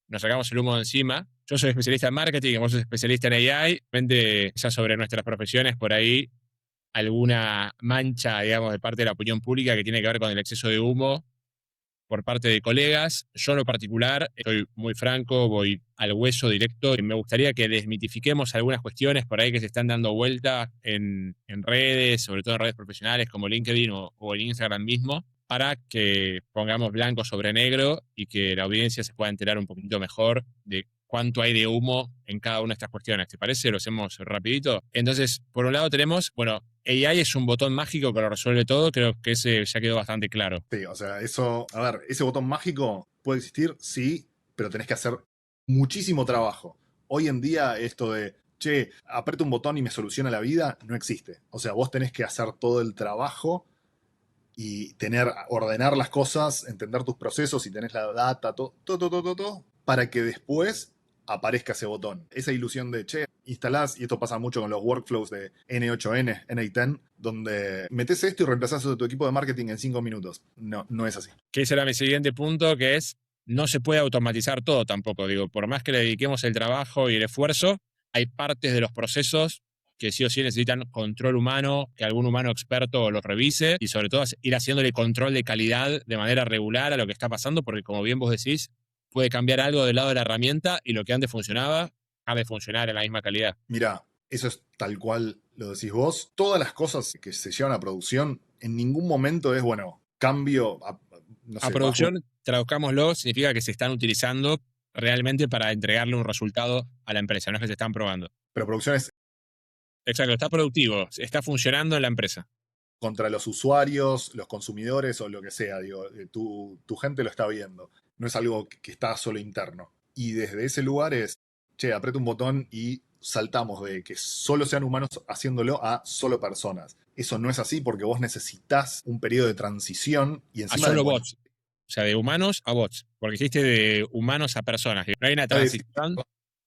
nos sacamos el humo de encima. Yo soy especialista en marketing, vos sos especialista en AI. Vende ya sobre nuestras profesiones por ahí alguna mancha, digamos, de parte de la opinión pública que tiene que ver con el exceso de humo por parte de colegas. Yo en lo particular, estoy muy franco, voy al hueso directo y me gustaría que desmitifiquemos algunas cuestiones por ahí que se están dando vuelta en redes, sobre todo en redes profesionales como LinkedIn o en Instagram mismo, para que pongamos blanco sobre negro y que la audiencia se pueda enterar un poquito mejor de cuánto hay de humo en cada una de estas cuestiones. ¿Te parece? Lo hacemos rapidito. Entonces, por un lado tenemos, bueno, AI es un botón mágico que lo resuelve todo, creo que ese ya quedó bastante claro. sí, o sea, eso, a ver, ese botón mágico puede existir, sí, pero tenés que hacer muchísimo trabajo. Hoy en día esto de, che, aprieto un botón y me soluciona la vida, no existe. O sea, vos tenés que hacer todo el trabajo y ordenar las cosas, entender tus procesos y tenés la data, todo, para que después aparezca ese botón. Esa ilusión de, che, instalás, y esto pasa mucho con los workflows de N8N, N810, donde metes esto y reemplazás a tu equipo de marketing en 5 minutos. No, no es así. Que ese era mi siguiente punto, que es, no se puede automatizar todo tampoco. Digo, por más que le dediquemos el trabajo y el esfuerzo, hay partes de los procesos que sí o sí necesitan control humano, que algún humano experto los revise y sobre todo ir haciéndole control de calidad de manera regular a lo que está pasando, porque como bien vos decís, puede cambiar algo del lado de la herramienta y lo que antes funcionaba ha de funcionar en la misma calidad. Mira, eso es tal cual lo decís vos. Todas las cosas que se llevan a producción, en ningún momento es, bueno, cambio, no A sé, producción, traduzcámoslo, significa que se están utilizando realmente para entregarle un resultado a la empresa, no es que se están probando. Pero producción es Exacto, está productivo, está funcionando en la empresa. contra los usuarios, los consumidores o lo que sea. Digo, tu gente lo está viendo. No es algo que está solo interno. Y desde ese lugar es, che, aprieta un botón y saltamos de que solo sean humanos haciéndolo a solo personas. Eso no es así porque vos necesitas un periodo de transición y A encima solo bots. O sea, de humanos a bots. Porque existe de humanos a personas. No hay una transición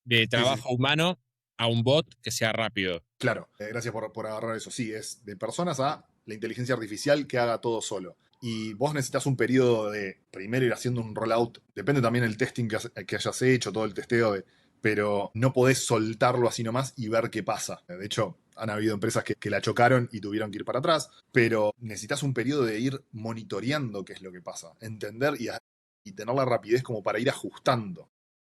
de Sí, sí, trabajo humano a un bot que sea rápido. claro, gracias por agarrar eso. Sí, es de personas a la inteligencia artificial que haga todo solo. Y vos necesitas un periodo de primero ir haciendo un rollout. Depende también del testing que hayas hecho, todo el testeo, pero no podés soltarlo así nomás y ver qué pasa. De hecho, han habido empresas que la chocaron y tuvieron que ir para atrás, pero necesitas un periodo de ir monitoreando qué es lo que pasa, entender y tener la rapidez como para ir ajustando.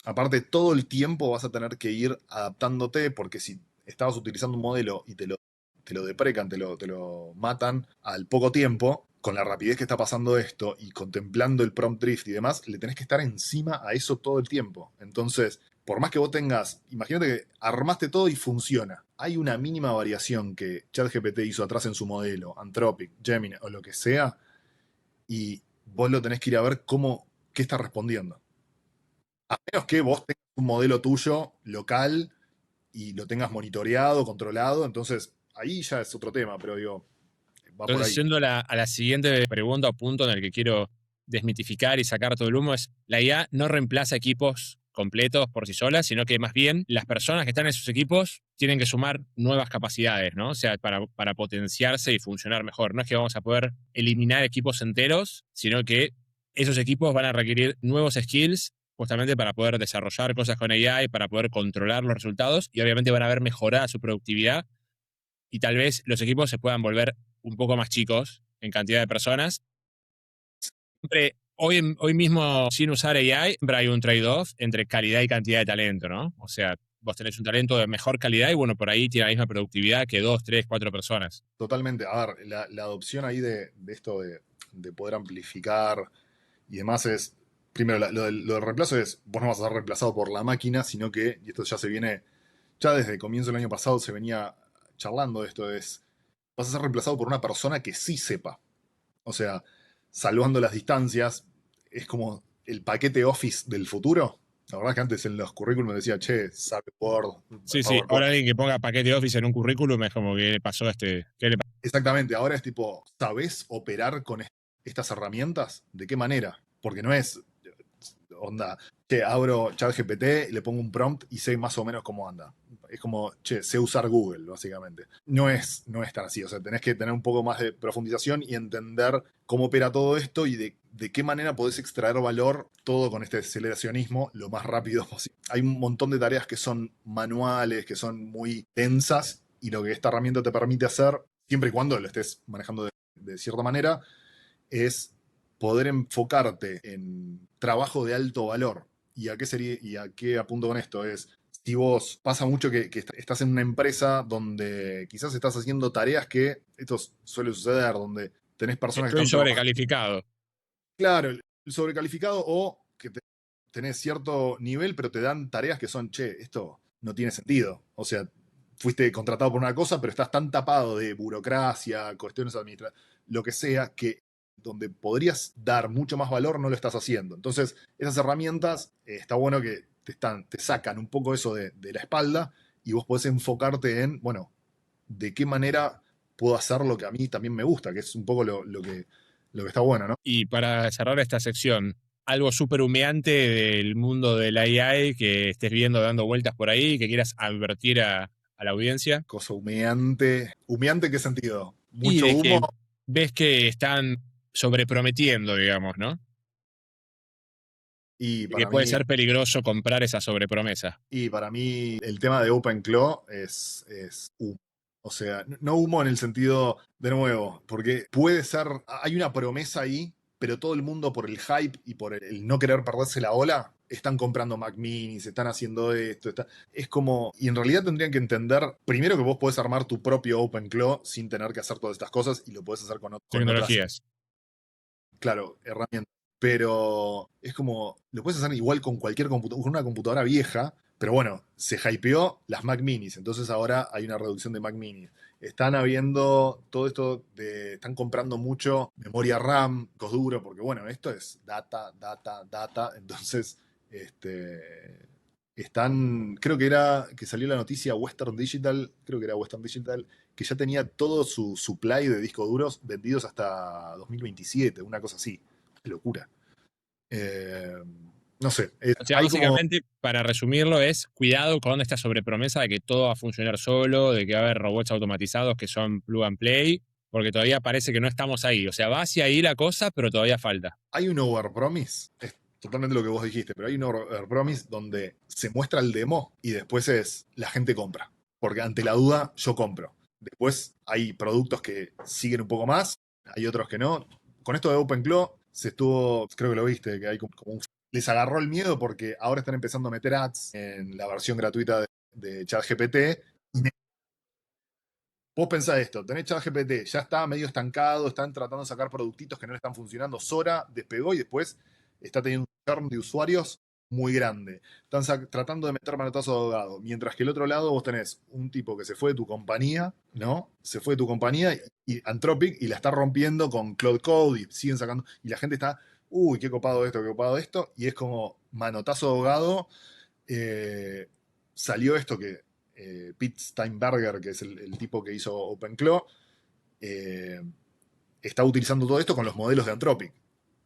Aparte, todo el tiempo vas a tener que ir adaptándote, porque si estabas utilizando un modelo y te lo deprecan, te lo matan al poco tiempo, con la rapidez que está pasando esto y contemplando el prompt drift y demás, le tenés que estar encima a eso todo el tiempo. Entonces, por más que vos tengas, imagínate que armaste todo y funciona. Hay una mínima variación que ChatGPT hizo atrás en su modelo, Anthropic, Gemini o lo que sea, y vos lo tenés que ir a ver qué está respondiendo. A menos que vos tengas un modelo tuyo local y lo tengas monitoreado, controlado, entonces ahí ya es otro tema, pero digo, va por Entonces, ahí. yendo a la siguiente pregunta o punto en el que quiero desmitificar y sacar todo el humo, es la IA no reemplaza equipos completos por sí sola, sino que más bien las personas que están en esos equipos tienen que sumar nuevas capacidades, ¿no? O sea, para potenciarse y funcionar mejor. No es que vamos a poder eliminar equipos enteros, sino que esos equipos van a requerir nuevos skills justamente para poder desarrollar cosas con AI, para poder controlar los resultados y obviamente van a ver mejorada su productividad y tal vez los equipos se puedan volver un poco más chicos en cantidad de personas. Siempre, hoy mismo, sin usar AI, siempre hay un trade-off entre calidad y cantidad de talento, ¿no? O sea, vos tenés un talento de mejor calidad y bueno, por ahí tiene la misma productividad que dos, tres, cuatro personas. Totalmente. A ver, la adopción ahí de esto de poder amplificar y demás es, primero, lo del reemplazo es, vos no vas a ser reemplazado por la máquina, sino que, y esto ya se viene, ya desde el comienzo del año pasado se venía charlando de esto, vas a ser reemplazado por una persona que sí sepa. O sea, salvando las distancias, es como el paquete Office del futuro. La verdad es que antes en los currículums decía, che, sabe Word, Sí, sí, ahora PowerPoint. alguien que ponga paquete Office en un currículum es como que le pasó ¿qué le pasó? Exactamente, ahora es tipo, ¿sabés operar con estas herramientas? ¿De qué manera? Porque no es, onda, che, abro ChatGPT, le pongo un prompt y sé más o menos cómo anda. Es como, che, sé usar Google, básicamente. No es tan así, o sea, tenés que tener un poco más de profundización y entender cómo opera todo esto y de qué manera podés extraer valor todo con este aceleracionismo lo más rápido posible. Hay un montón de tareas que son manuales, que son muy tensas y lo que esta herramienta te permite hacer, siempre y cuando lo estés manejando de cierta manera, es poder enfocarte en trabajo de alto valor. ¿Y a qué sería, y a qué apunto con esto? Es, si vos pasa mucho que estás en una empresa donde quizás estás haciendo tareas que, esto suele suceder, donde tenés personas que Estoy están trabajando, sobrecalificado. claro, el sobrecalificado o que tenés cierto nivel, pero te dan tareas que son, che, esto no tiene sentido. O sea, fuiste contratado por una cosa, pero estás tan tapado de burocracia, cuestiones administrativas, lo que sea, que donde podrías dar mucho más valor no lo estás haciendo. Entonces, esas herramientas, está bueno que te sacan un poco eso de la espalda y vos podés enfocarte en, bueno, de qué manera puedo hacer lo que a mí también me gusta, que es un poco lo que está bueno, ¿no? Y para cerrar esta sección, algo súper humeante del mundo del AI que estés viendo dando vueltas por ahí, que quieras advertir a la audiencia. Cosa humeante. ¿Humeante en qué sentido? Y ¿Mucho de humo? que ves que están sobreprometiendo, digamos, ¿no? Y Y que para puede mí, ser peligroso comprar esa sobrepromesa. y para mí el tema de OpenClaw es humo. O sea, no humo en el sentido, de nuevo, porque puede ser, hay una promesa ahí, pero todo el mundo por el hype y por el no querer perderse la ola, están comprando Mac Minis, están haciendo esto, es como, y en realidad tendrían que entender, primero que vos podés armar tu propio OpenClaw sin tener que hacer todas estas cosas y lo podés hacer con otras, Tecnologías. claro, herramientas. pero es como, lo puedes hacer igual con con una computadora vieja, pero bueno, se hypeó las Mac Minis, entonces ahora hay una reducción de Mac Minis. Están habiendo todo esto están comprando mucho memoria RAM, discos duros, porque bueno, esto es data, data, data, entonces, creo que que salió la noticia Western Digital, creo que era Western Digital, que ya tenía todo su supply de discos duros vendidos hasta 2027, una cosa así. Qué locura. Eh, no sé, O sea, hay como, básicamente, para resumirlo, es cuidado con esta sobrepromesa de que todo va a funcionar solo, de que va a haber robots automatizados que son plug and play, porque todavía parece que no estamos ahí. O sea, va hacia ahí la cosa, pero todavía falta. hay un overpromise, es totalmente lo que vos dijiste, pero hay un overpromise donde se muestra el demo y después es la gente compra, porque ante la duda yo compro. Después hay productos que siguen un poco más, hay otros que no. Con esto de OpenClaw se estuvo, creo que lo viste, que hay como les agarró el miedo porque ahora están empezando a meter ads en la versión gratuita de ChatGPT. Vos pensás esto, tenés ChatGPT, ya está medio estancado, están tratando de sacar productitos que no le están funcionando. Sora despegó y después está teniendo un churn de usuarios muy grande. Están tratando de meter manotazo de ahogado. Mientras que el otro lado vos tenés un tipo que se fue de tu compañía, ¿no? Se fue de tu compañía y Anthropic y la está rompiendo con Cloud Code y siguen sacando. Y la gente está, uy, qué copado esto, qué copado esto. Y es como manotazo de ahogado. eh, Salió esto que Pete Steinberger, que es el tipo que hizo OpenClaw, eh, está utilizando todo esto con los modelos de Anthropic.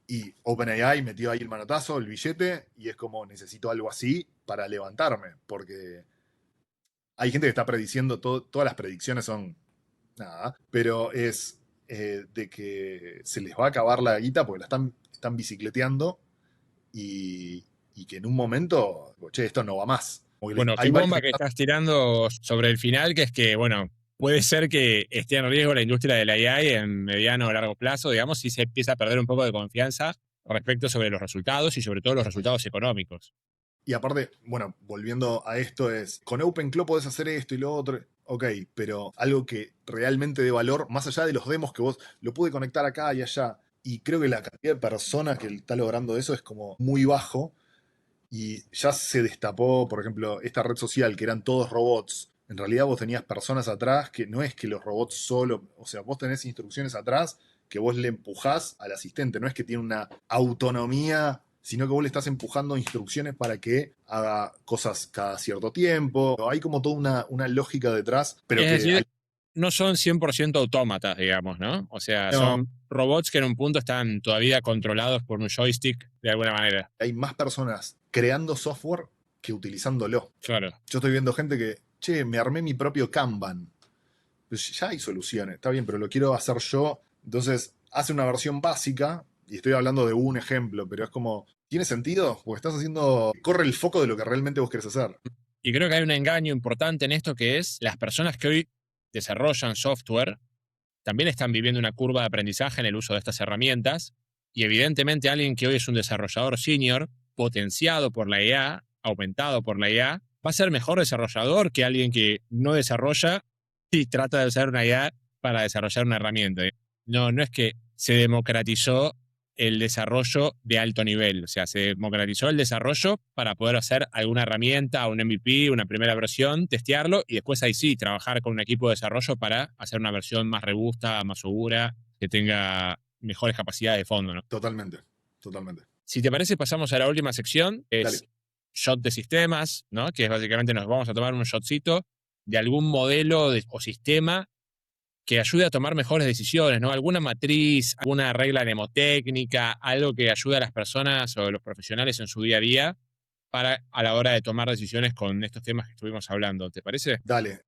Y OpenAI metió ahí el manotazo, el billete, y es como necesito algo así para levantarme, porque hay gente que está prediciendo, todas las predicciones son nada, pero es de que se les va a acabar la guita porque están bicicleteando y, y que en un momento, che, esto no va más. Bueno, Hay qué varios bomba que que estás tirando sobre el final, que es que, bueno, puede ser que esté en riesgo la industria de la AI en mediano o largo plazo, digamos, si se empieza a perder un poco de confianza respecto sobre los resultados y sobre todo los resultados económicos. Y aparte, bueno, volviendo a esto es, con OpenClaw podés hacer esto y lo otro, ok, pero algo que realmente dé valor, más allá de los demos que vos lo pude conectar acá y allá, y creo que la cantidad de personas que está logrando eso es como muy bajo, y ya se destapó, por ejemplo, esta red social que eran todos robots. En realidad vos tenías personas atrás que no es que los robots solo, o sea, vos tenés instrucciones atrás que vos le empujás al asistente, no es que tiene una autonomía, sino que vos le estás empujando instrucciones para que haga cosas cada cierto tiempo. Hay como toda una lógica detrás, pero Es que decir, no son 100% autómatas, digamos, ¿no? O sea, no, son robots que en un punto están todavía controlados por un joystick de alguna manera. hay más personas creando software que utilizándolo. Claro. Yo estoy viendo gente que, che, me armé mi propio Kanban. Pues ya hay soluciones, está bien, pero lo quiero hacer yo. Entonces, hace una versión básica, y estoy hablando de un ejemplo, pero es como, ¿tiene sentido? Porque estás haciendo, corre el foco de lo que realmente vos querés hacer. Y creo que hay un engaño importante en esto que es las personas que hoy desarrollan software también están viviendo una curva de aprendizaje en el uso de estas herramientas y evidentemente alguien que hoy es un desarrollador senior, potenciado por la IA, aumentado por la IA, va a ser mejor desarrollador que alguien que no desarrolla y trata de usar una IA para desarrollar una herramienta. No, no es que se democratizó el desarrollo de alto nivel, o sea, se democratizó el desarrollo para poder hacer alguna herramienta, un MVP, una primera versión, testearlo y después ahí sí trabajar con un equipo de desarrollo para hacer una versión más robusta, más segura, que tenga mejores capacidades de fondo, ¿no? Totalmente, totalmente. Si te parece, pasamos a la última sección, Dale. es shot de sistemas, ¿no? Que es básicamente nos vamos a tomar un shotcito de algún modelo o sistema que ayude a tomar mejores decisiones, ¿no? Alguna matriz, alguna regla mnemotécnica, algo que ayude a las personas o a los profesionales en su día a día para a la hora de tomar decisiones con estos temas que estuvimos hablando. ¿Te parece? Dale.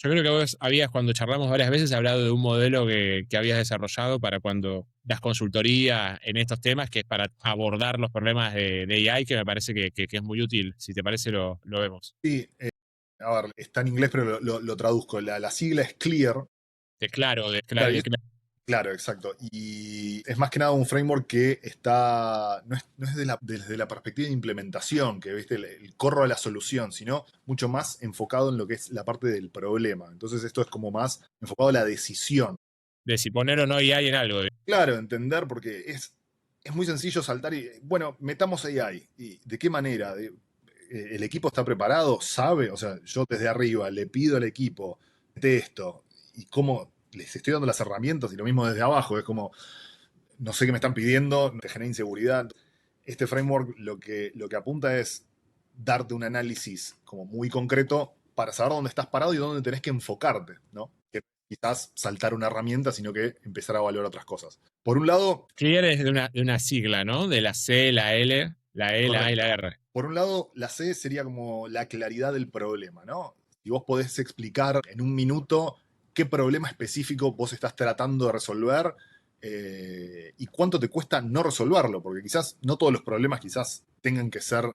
Yo creo que vos habías, cuando charlamos varias veces, hablado de un modelo que habías desarrollado para cuando das consultoría en estos temas, que es para abordar los problemas de AI, que me parece que es muy útil. Si te parece, lo vemos. Sí, a ver, está en inglés, pero lo traduzco. La sigla es CLEAR. De claro, de Claro, claro, de claro. claro, exacto. Y es más que nada un framework que está, no es desde la perspectiva de implementación, que viste el corro a la solución, sino mucho más enfocado en lo que es la parte del problema. Entonces esto es como más enfocado a la decisión. De si poner o no AI en algo. Claro, entender porque es muy sencillo saltar y, bueno, metamos AI. ¿Y de qué manera? ¿El equipo está preparado? ¿Sabe? O sea, yo desde arriba le pido al equipo, mete esto, y cómo les estoy dando las herramientas, y lo mismo desde abajo, es como, no sé qué me están pidiendo, te genera inseguridad. Este framework lo que apunta es darte un análisis como muy concreto para saber dónde estás parado y dónde tenés que enfocarte, ¿no? Que quizás saltar una herramienta, sino que empezar a valorar otras cosas. Por un lado, Clear es de una sigla, ¿no? De la C, la L, la E, la A y correcto. la R. Por un lado, la C sería como la claridad del problema, ¿no? Si vos podés explicar en un minuto qué problema específico vos estás tratando de resolver y cuánto te cuesta no resolverlo, porque quizás no todos los problemas quizás tengan que ser,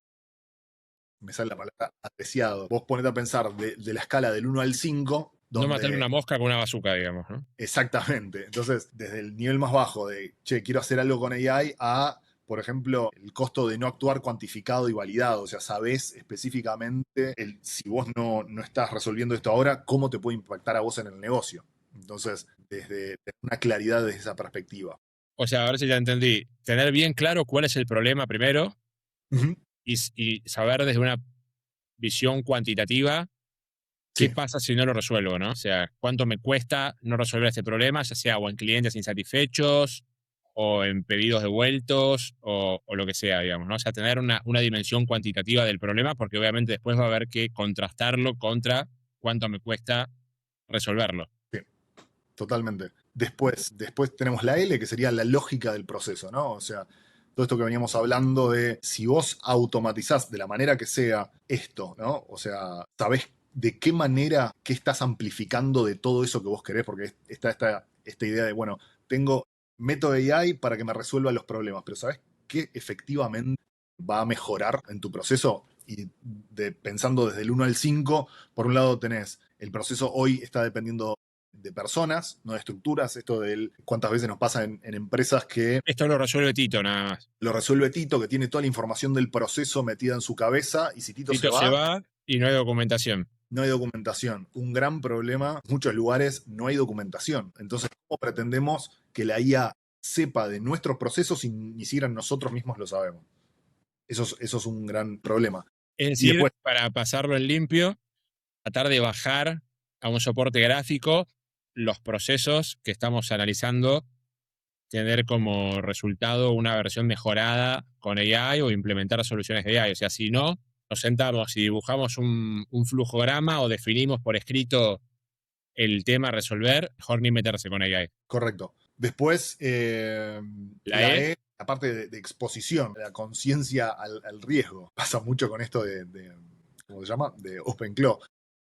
me sale la palabra, apreciado. Vos ponete a pensar de la escala del 1 al 5, No matarle donde una mosca con una bazooka, digamos, ¿no? exactamente. Entonces, desde el nivel más bajo de, che, quiero hacer algo con AI, a, por ejemplo, el costo de no actuar cuantificado y validado. O sea, sabés específicamente si vos no estás resolviendo esto ahora, cómo te puede impactar a vos en el negocio. Entonces, desde una claridad desde esa perspectiva. O sea, a ver si ya entendí. Tener bien claro cuál es el problema primero Ujú. y saber desde una visión cuantitativa qué Sí, pasa si no lo resuelvo, ¿no? O sea, cuánto me cuesta no resolver este problema, ya sea o en clientes insatisfechos o en pedidos devueltos o lo que sea, digamos, ¿no? O sea, tener una dimensión cuantitativa del problema porque obviamente después va a haber que contrastarlo contra cuánto me cuesta resolverlo. sí, totalmente. Después tenemos la L, que sería la lógica del proceso, ¿no? O sea, todo esto que veníamos hablando de si vos automatizás de la manera que sea esto, ¿no? O sea, sabés de qué manera, qué estás amplificando de todo eso que vos querés, porque está esta idea de, bueno, meto AI para que me resuelva los problemas, pero ¿sabés qué efectivamente va a mejorar en tu proceso? Y pensando desde el 1 al 5, por un lado tenés, el proceso hoy está dependiendo de personas, no de estructuras. Esto de cuántas veces nos pasa en empresas que Esto lo resuelve Tito nada más. lo resuelve Tito, que tiene toda la información del proceso metida en su cabeza, y si Tito se Tito se va, va y no hay documentación. no hay documentación. Un gran problema, en muchos lugares no hay documentación. Entonces, ¿cómo pretendemos que la IA sepa de nuestros procesos si ni siquiera nosotros mismos lo sabemos? Eso es un gran problema. Es Y decir, después, para pasarlo en limpio, tratar de bajar a un soporte gráfico los procesos que estamos analizando, tener como resultado una versión mejorada con AI o implementar soluciones de AI. O sea, si no, nos sentamos y dibujamos un flujograma o definimos por escrito el tema a resolver, mejor ni meterse con AI. correcto. Después, La la E, E, la parte de exposición, la conciencia al riesgo. Pasa mucho con esto ¿cómo se llama? De OpenClaw,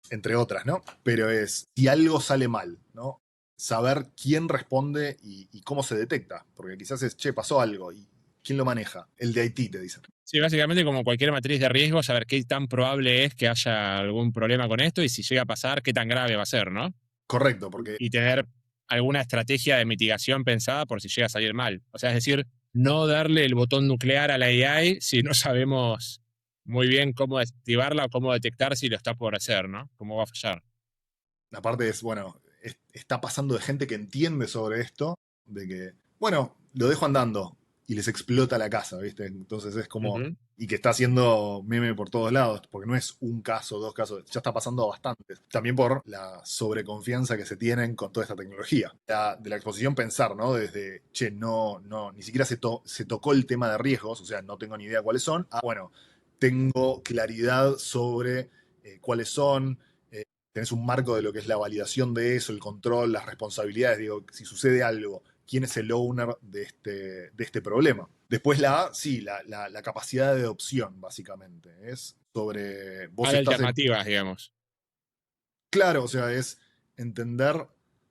entre otras, ¿no? Pero es, si algo sale mal, ¿no? Saber quién responde y cómo se detecta. Porque quizás es, che, pasó algo. ¿Y quién lo maneja? El de IT, te dicen. sí, básicamente como cualquier matriz de riesgo, saber qué tan probable es que haya algún problema con esto y si llega a pasar, qué tan grave va a ser, ¿no? Correcto, porque Y tener alguna estrategia de mitigación pensada por si llega a salir mal. O sea, es decir, no darle el botón nuclear a la AI si no sabemos muy bien cómo activarla o cómo detectar si lo está por hacer, ¿no? Cómo va a fallar. aparte es, bueno, está pasando de gente que entiende sobre esto, de que, bueno, lo dejo andando y les explota la casa, ¿viste? Entonces es como, Ujú. y que está haciendo meme por todos lados, porque no es un caso, dos casos, ya está pasando bastante. También por la sobreconfianza que se tienen con toda esta tecnología. De la exposición pensar, ¿no? Desde, che, no, ni siquiera se tocó el tema de riesgos, o sea, no tengo ni idea cuáles son. Ah, bueno, tengo claridad sobre cuáles son, tenés un marco de lo que es la validación de eso, el control, las responsabilidades. Digo, si sucede algo, ¿quién es el owner de este problema? Después la A, sí, la capacidad de adopción, básicamente. Es sobre. Vos Hay estás en. alternativas, digamos. Claro, o sea, es entender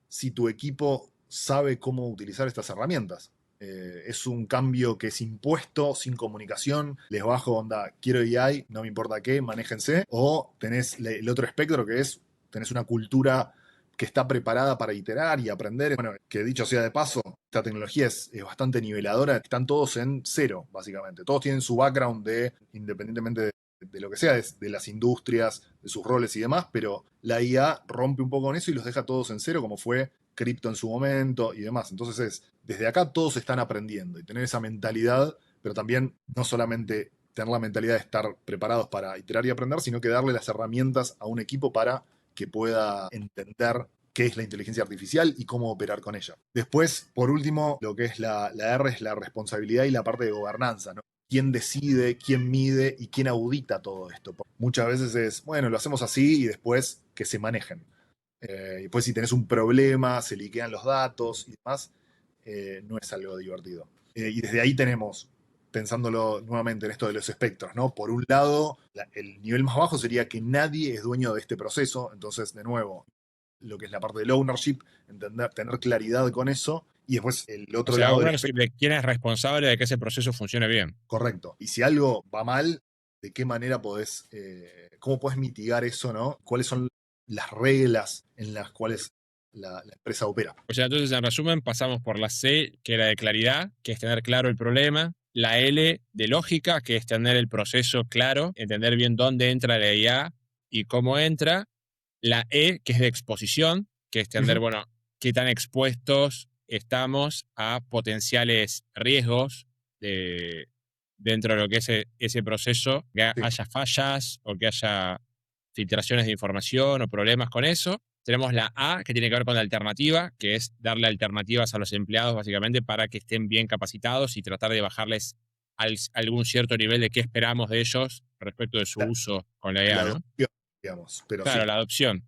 si tu equipo sabe cómo utilizar estas herramientas. Es un cambio que es impuesto, sin comunicación, les bajo onda, quiero AI, no me importa qué, manéjense. O tenés el otro espectro que es, tenés una cultura que está preparada para iterar y aprender. Bueno, que dicho sea de paso, esta tecnología es bastante niveladora, están todos en cero, básicamente. Todos tienen su background independientemente de lo que sea, de las industrias, de sus roles y demás, pero la IA rompe un poco con eso y los deja todos en cero, como fue cripto en su momento y demás. Entonces desde acá todos están aprendiendo y tener esa mentalidad, pero también no solamente tener la mentalidad de estar preparados para iterar y aprender, sino que darle las herramientas a un equipo para que pueda entender qué es la inteligencia artificial y cómo operar con ella. Después, por último, lo que es la R es la responsabilidad y la parte de gobernanza, ¿no? Quién decide, quién mide y quién audita todo esto. Muchas veces es, bueno, lo hacemos así y después que se manejen. Y después si tenés un problema, se liquean los datos y demás, no es algo divertido. Y desde ahí tenemos, pensándolo nuevamente en esto de los espectros, ¿no? Por un lado, el nivel más bajo sería que nadie es dueño de este proceso, entonces, de nuevo, lo que es la parte del ownership, entender, tener claridad con eso, y después el O otro sea, lado del ownership espectro, de quién es responsable de que ese proceso funcione bien. correcto. Y si algo va mal, ¿de qué manera cómo podés mitigar eso, ¿no? ¿Cuáles son las reglas en las cuales la empresa opera? O sea, entonces, en resumen, pasamos por la C, que era de claridad, que es tener claro el problema. La L, de lógica, que es tener el proceso claro, entender bien dónde entra la IA y cómo entra. La E, que es de exposición, que es entender, Ujú. bueno, qué tan expuestos estamos a potenciales riesgos dentro de lo que es ese proceso, que Sí, haya fallas o que haya filtraciones de información o problemas con eso. Tenemos la A, que tiene que ver con la alternativa, que es darle alternativas a los empleados básicamente para que estén bien capacitados y tratar de bajarles algún cierto nivel de qué esperamos de ellos respecto de su la, uso con la la IA, ¿no? adopción, digamos, pero Claro, sí. la adopción.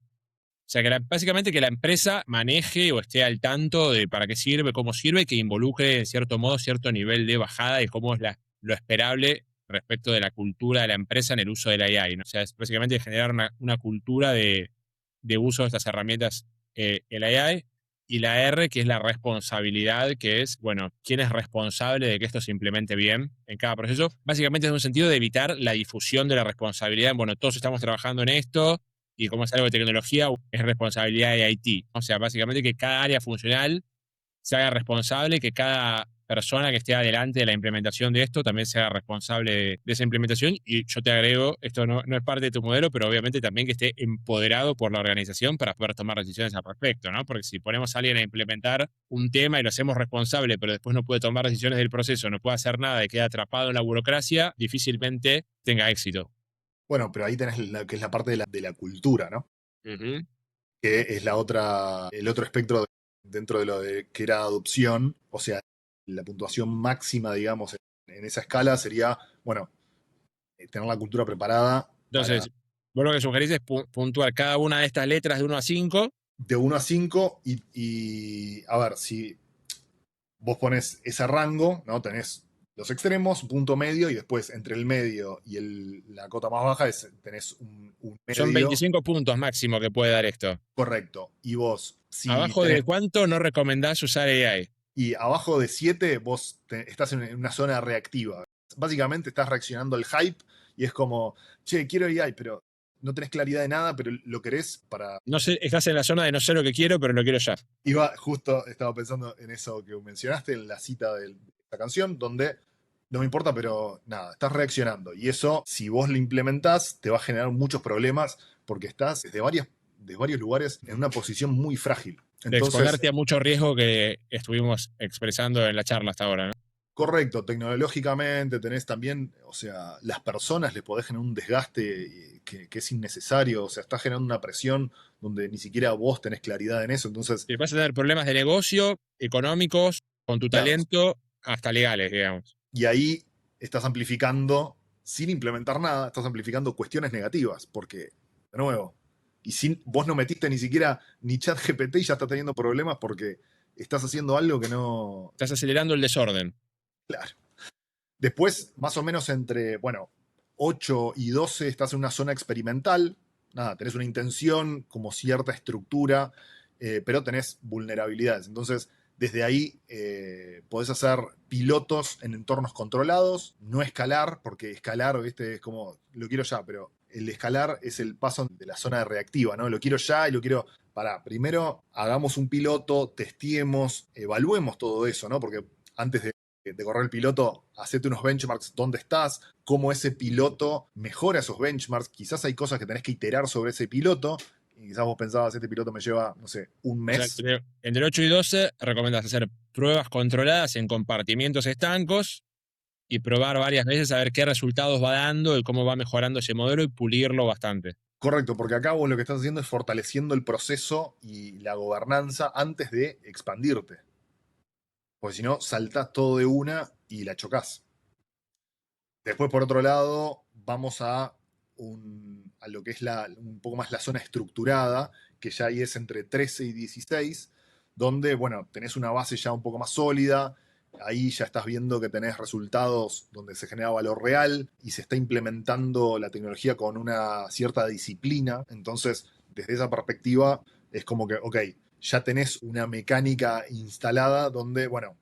O sea, que básicamente que la empresa maneje o esté al tanto de para qué sirve, cómo sirve, y que involucre en cierto modo cierto nivel de bajada y cómo es lo esperable respecto de la cultura de la empresa en el uso de la AI, ¿no? O sea, es básicamente generar una cultura de uso de estas herramientas, el AI. Y la R, que es la responsabilidad, que es, bueno, quién es responsable de que esto se implemente bien en cada proceso. Básicamente es un sentido de evitar la difusión de la responsabilidad. Bueno, todos estamos trabajando en esto, y como es algo de tecnología, es responsabilidad de IT. O sea, básicamente que cada área funcional se haga responsable, que cada persona que esté adelante de la implementación de esto también sea responsable de esa implementación. Y yo te agrego, esto no es parte de tu modelo, pero obviamente también que esté empoderado por la organización para poder tomar decisiones al respecto, ¿no? Porque si ponemos a alguien a implementar un tema y lo hacemos responsable, pero después no puede tomar decisiones del proceso, no puede hacer nada y queda atrapado en la burocracia, difícilmente tenga éxito. Bueno, pero ahí tenés que es la parte de la cultura, ¿no? Ujú. Que es el otro espectro dentro de lo de que era adopción, o sea, la puntuación máxima, digamos, en esa escala sería, bueno, tener la cultura preparada para Entonces, vos lo que sugerís es puntuar cada una de estas letras de 1 a 5. de 1 a 5 a ver, si vos pones ese rango, ¿no? Tenés los extremos, un punto medio, y después entre el medio y la cota más baja tenés un Son medio 25 puntos máximo que puede dar esto. correcto. Y vos, si ¿Abajo tenés de cuánto no recomendás usar AI? y abajo de 7 vos estás en una zona reactiva. Básicamente estás reaccionando al hype y es como, che, quiero AI, pero no tenés claridad de nada, pero lo querés para... No sé, estás en la zona de no sé lo que quiero, pero lo quiero ya. Justo estaba pensando en eso que mencionaste, en la cita de esta canción, donde no me importa, pero nada, estás reaccionando. Y eso, si vos lo implementás, te va a generar muchos problemas porque estás de varios lugares en una posición muy frágil. De Entonces, exponerte a mucho riesgo que estuvimos expresando en la charla hasta ahora, ¿no? correcto, tecnológicamente tenés también, o sea, las personas les podés generar un desgaste que es innecesario, o sea, estás generando una presión donde ni siquiera vos tenés claridad en eso, entonces, Y vas a tener problemas de negocio, económicos, con tu claro, talento, hasta legales, digamos. y ahí estás amplificando, sin implementar nada, estás amplificando cuestiones negativas, porque, de nuevo, vos no metiste ni siquiera ni chat GPT y ya estás teniendo problemas porque estás haciendo algo que no... Estás acelerando el desorden. Claro. Después, más o menos entre, bueno, 8 y 12 estás en una zona experimental. Nada, tenés una intención, como cierta estructura, pero tenés vulnerabilidades. Entonces, desde ahí podés hacer pilotos en entornos controlados, no escalar, porque escalar, ¿viste? Es como, lo quiero ya, pero el escalar es el paso de la zona de reactiva, ¿no? Lo quiero ya y lo quiero. Primero hagamos un piloto, testiemos, evaluemos todo eso, ¿no? Porque antes de correr el piloto, hacete unos benchmarks, dónde estás, cómo ese piloto mejora esos benchmarks. Quizás hay cosas que tenés que iterar sobre ese piloto y quizás vos pensabas, este piloto me lleva, no sé, un O sea, mes. entre 8 y 12 recomendás hacer pruebas controladas en compartimientos estancos y probar varias veces a ver qué resultados va dando y cómo va mejorando ese modelo y pulirlo bastante. Correcto, porque acá vos lo que estás haciendo es fortaleciendo el proceso y la gobernanza antes de expandirte. Porque si no, saltás todo de una y la chocás. Después, por otro lado, vamos a lo que es un poco más la zona estructurada, que ya ahí es entre 13 y 16, donde, bueno, tenés una base ya un poco más sólida, ahí ya estás viendo que tenés resultados donde se genera valor real y se está implementando la tecnología con una cierta disciplina. Entonces, desde esa perspectiva, es como que, ok, ya tenés una mecánica instalada donde, bueno,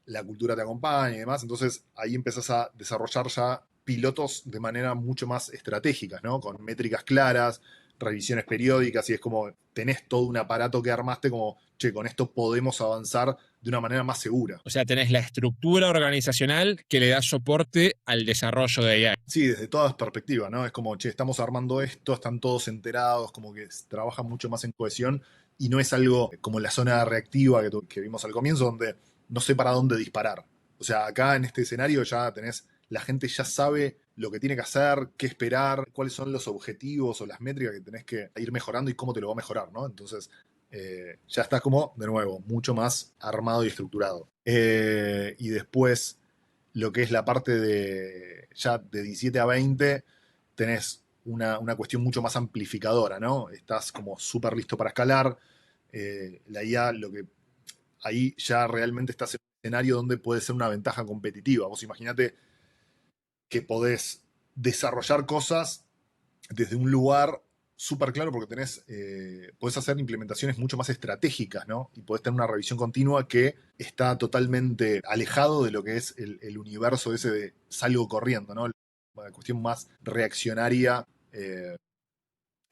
la cultura te acompaña y demás, entonces ahí empezás a desarrollar ya pilotos de manera mucho más estratégica, ¿no? Con métricas claras, revisiones periódicas, y es como tenés todo un aparato que armaste como, che, con esto podemos avanzar de una manera más segura. O sea, tenés la estructura organizacional que le da soporte al desarrollo de AI. Sí, desde todas perspectivas, ¿no? Es como, che, estamos armando esto, están todos enterados, como que trabaja mucho más en cohesión y no es algo como la zona reactiva que vimos al comienzo, donde no sé para dónde disparar. O sea, acá en este escenario ya tenés, la gente ya sabe lo que tiene que hacer, qué esperar, cuáles son los objetivos o las métricas que tenés que ir mejorando y cómo te lo va a mejorar, ¿no? Entonces, ya estás como, de nuevo, mucho más armado y estructurado. Y después lo que es la parte de ya de 17 a 20, tenés una cuestión mucho más amplificadora, ¿no? Estás como súper listo para escalar. La IA, ahí ya realmente estás en un escenario donde puede ser una ventaja competitiva. Vos imaginate que podés desarrollar cosas desde un lugar súper claro porque podés hacer implementaciones mucho más estratégicas, ¿no? Y podés tener una revisión continua que está totalmente alejado de lo que es el universo ese de salgo corriendo, ¿no? La cuestión más reaccionaria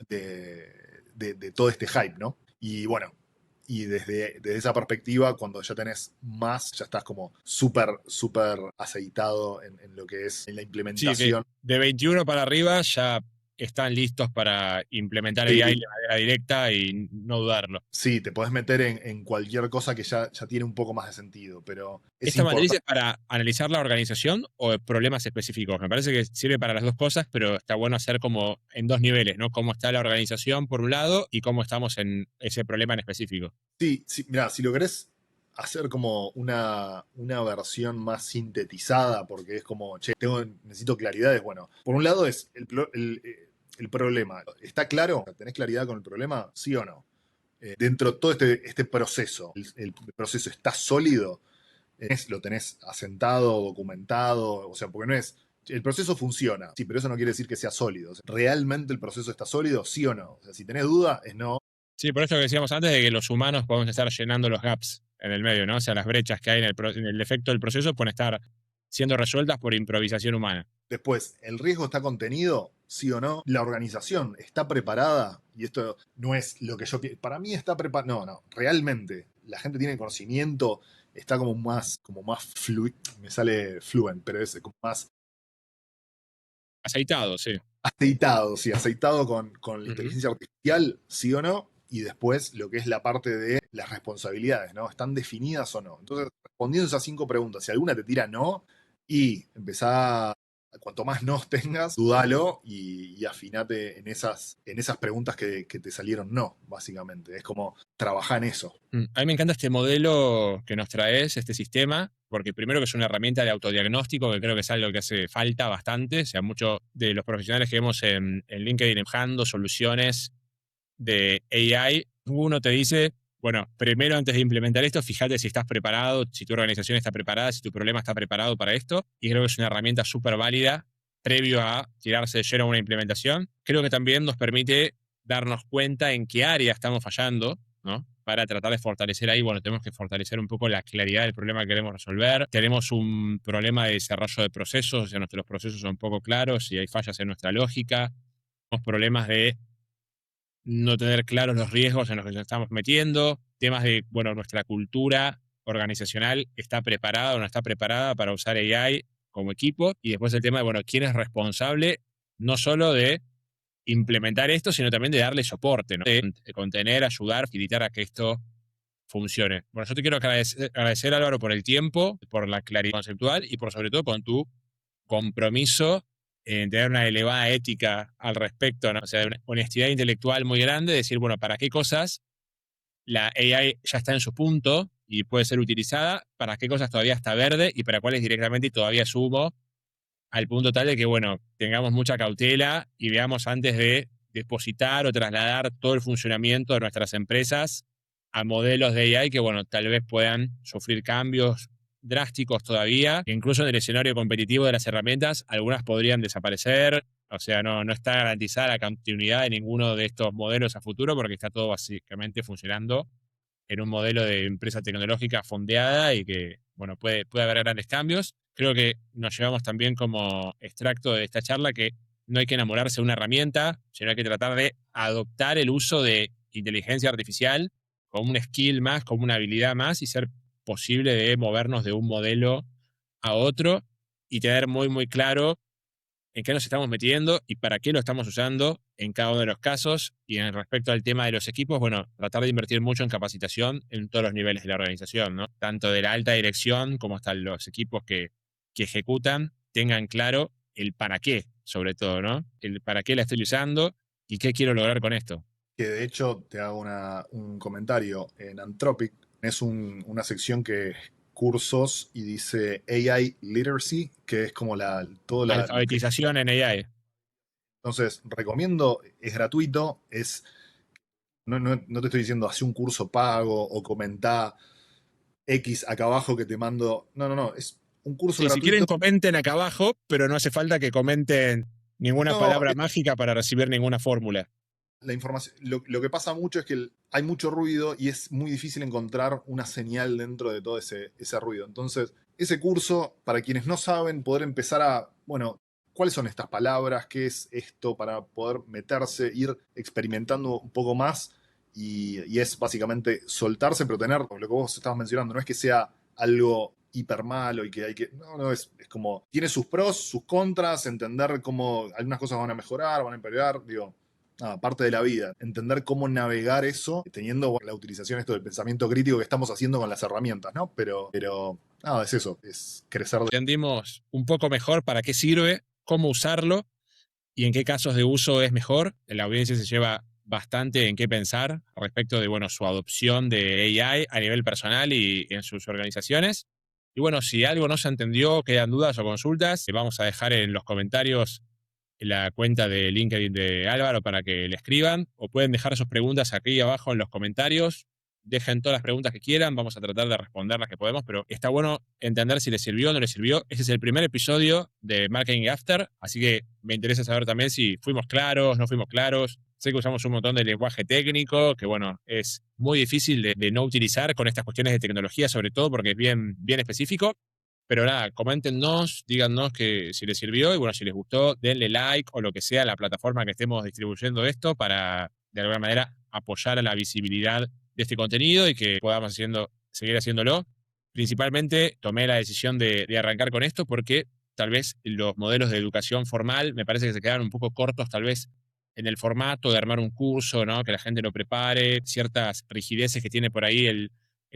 de todo este hype, ¿no? Y bueno, y desde esa perspectiva, cuando ya tenés más, ya estás como súper aceitado en lo que es en la Sí, implementación. de 21 para arriba ya están listos para implementar AI Sí, de manera directa y no dudarlo. sí, te podés meter en cualquier cosa que ya tiene un poco más de sentido, pero es ¿Esta matriz importante. es para analizar la organización o problemas específicos? Me parece que sirve para las dos cosas, pero está bueno hacer como en dos niveles, ¿no? Cómo está la organización por un lado y cómo estamos en ese problema en específico. Sí, sí, mirá, si lo querés hacer como una versión más sintetizada, porque es como, che, necesito claridades, bueno, por un lado es el problema. ¿Está claro? ¿Tenés claridad con el problema? ¿Sí o no? Dentro de todo este proceso, el proceso está sólido, lo tenés asentado, documentado, o sea, porque no es, el proceso funciona, sí, pero eso no quiere decir que sea sólido. O sea, ¿realmente el proceso está sólido? Sí o no. O sea, si tenés duda, es no. Sí, por esto que decíamos antes de que los humanos podemos estar llenando los gaps en el medio, ¿no? O sea, las brechas que hay en el efecto del proceso pueden estar siendo resueltas por improvisación humana. Después, ¿el riesgo está contenido? Sí o no. La organización está preparada, y esto no es lo que yo quiero. Para mí está preparada. No, no. Realmente, la gente tiene conocimiento, está como más fluid. Me sale fluent, pero es como más Aceitado, sí. aceitado, sí, aceitado con la Ujú. inteligencia artificial, sí o no. Y después lo que es la parte de las responsabilidades, ¿no? ¿Están definidas o no? Entonces, respondiendo esas 5 preguntas, si alguna te tira no, y empezá, cuanto más no tengas, dudalo y afinate en esas preguntas que te salieron no, básicamente. Es como trabajar en eso. A mí me encanta este modelo que nos traes, este sistema, porque primero que es una herramienta de autodiagnóstico, que creo que es algo que hace falta bastante. O sea, muchos de los profesionales que vemos en LinkedIn empujando soluciones de AI, uno te dice, bueno, primero antes de implementar esto, fíjate si estás preparado, si tu organización está preparada, si tu problema está preparado para esto. Y creo que es una herramienta súper válida previo a tirarse de lleno a una implementación. Creo que también nos permite darnos cuenta en qué área estamos fallando, ¿no? Para tratar de fortalecer ahí, bueno, tenemos que fortalecer un poco la claridad del problema que queremos resolver. Tenemos un problema de desarrollo de procesos, o sea, nuestros procesos son poco claros y hay fallas en nuestra lógica. Tenemos problemas de no tener claros los riesgos en los que nos estamos metiendo, temas de, bueno, nuestra cultura organizacional está preparada o no está preparada para usar AI como equipo, y después el tema de, bueno, quién es responsable no solo de implementar esto, sino también de darle soporte, ¿no? De contener, ayudar, facilitar a que esto funcione. Bueno, yo te quiero agradecer, Álvaro, por el tiempo, por la claridad conceptual y por sobre todo con tu compromiso en tener una elevada ética al respecto, ¿no? O sea, una honestidad intelectual muy grande, decir, bueno, ¿para qué cosas la AI ya está en su punto y puede ser utilizada? ¿Para qué cosas todavía está verde y para cuáles directamente todavía es humo? Al punto tal de que, bueno, tengamos mucha cautela y veamos antes de depositar o trasladar todo el funcionamiento de nuestras empresas a modelos de AI que, bueno, tal vez puedan sufrir cambios drásticos todavía, que incluso en el escenario competitivo de las herramientas, algunas podrían desaparecer. O sea, no está garantizada la continuidad de ninguno de estos modelos a futuro porque está todo básicamente funcionando en un modelo de empresa tecnológica fondeada y que, bueno, puede haber grandes cambios. Creo que nos llevamos también como extracto de esta charla que no hay que enamorarse de una herramienta, sino hay que tratar de adoptar el uso de inteligencia artificial como un skill más, como una habilidad más y ser posible de movernos de un modelo a otro y tener muy, muy claro en qué nos estamos metiendo y para qué lo estamos usando en cada uno de los casos. Y en respecto al tema de los equipos, bueno, tratar de invertir mucho en capacitación en todos los niveles de la organización, ¿no? Tanto de la alta dirección como hasta los equipos que ejecutan, tengan claro el para qué, sobre todo, ¿no? El para qué la estoy usando y qué quiero lograr con esto. Que de hecho te hago un comentario. En Anthropic es una sección que es cursos y dice AI Literacy, que es como lo que... Alfabetización en AI. Entonces, recomiendo, es gratuito, no te estoy diciendo hace un curso pago o comentá X acá abajo que te mando. No, es un curso Sí, si quieren gratuito. comenten acá abajo, pero no hace falta que comenten ninguna No, palabra mágica para recibir ninguna fórmula. la información, lo que pasa mucho es que hay mucho ruido y es muy difícil encontrar una señal dentro de todo ese ruido. Entonces, ese curso, para quienes no saben, poder empezar bueno, ¿cuáles son estas palabras? ¿Qué es esto? Para poder meterse, ir experimentando un poco más y es básicamente soltarse, pero tener lo que vos estabas mencionando, no es que sea algo hiper malo y que hay que... No, es como, tiene sus pros, sus contras, entender cómo algunas cosas van a mejorar, van a empeorar, digo, nada, parte de la vida. Entender cómo navegar eso, teniendo bueno, la utilización esto del pensamiento crítico que estamos haciendo con las herramientas, ¿no? Pero nada, es eso, es crecer. Entendimos un poco mejor para qué sirve, cómo usarlo y en qué casos de uso es mejor. La audiencia se lleva bastante en qué pensar respecto de bueno, su adopción de AI a nivel personal y en sus organizaciones. Y bueno, si algo no se entendió, quedan dudas o consultas, vamos a dejar en los comentarios la cuenta de LinkedIn de Álvaro para que le escriban o pueden dejar sus preguntas aquí abajo en los comentarios. Dejen todas las preguntas que quieran, vamos a tratar de responder las que podemos, pero está bueno entender si les sirvió o no les sirvió. Ese es el primer episodio de Marketing After, así que me interesa saber también si fuimos claros, no fuimos claros. Sé que usamos un montón de lenguaje técnico, que bueno, es muy difícil de no utilizar con estas cuestiones de tecnología, sobre todo porque es bien, bien específico. Pero nada, coméntenos, díganos que si les sirvió y bueno, si les gustó, denle like o lo que sea a la plataforma que estemos distribuyendo esto para de alguna manera apoyar a la visibilidad de este contenido y que podamos seguir haciéndolo. Principalmente tomé la decisión de arrancar con esto porque tal vez los modelos de educación formal me parece que se quedaron un poco cortos tal vez en el formato de armar un curso, ¿no? Que la gente lo prepare, ciertas rigideces que tiene por ahí el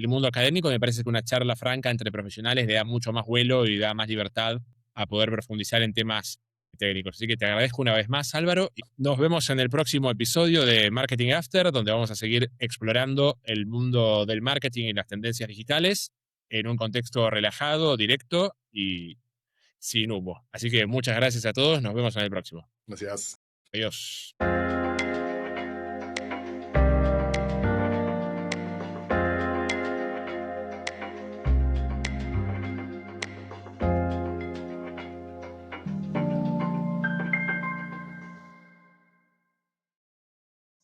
mundo académico. Me parece que una charla franca entre profesionales le da mucho más vuelo y da más libertad a poder profundizar en temas técnicos. Así que te agradezco una vez más, Álvaro. Y nos vemos en el próximo episodio de Marketing After, donde vamos a seguir explorando el mundo del marketing y las tendencias digitales en un contexto relajado, directo y sin humo. Así que muchas gracias a todos. Nos vemos en el próximo. Gracias. Adiós.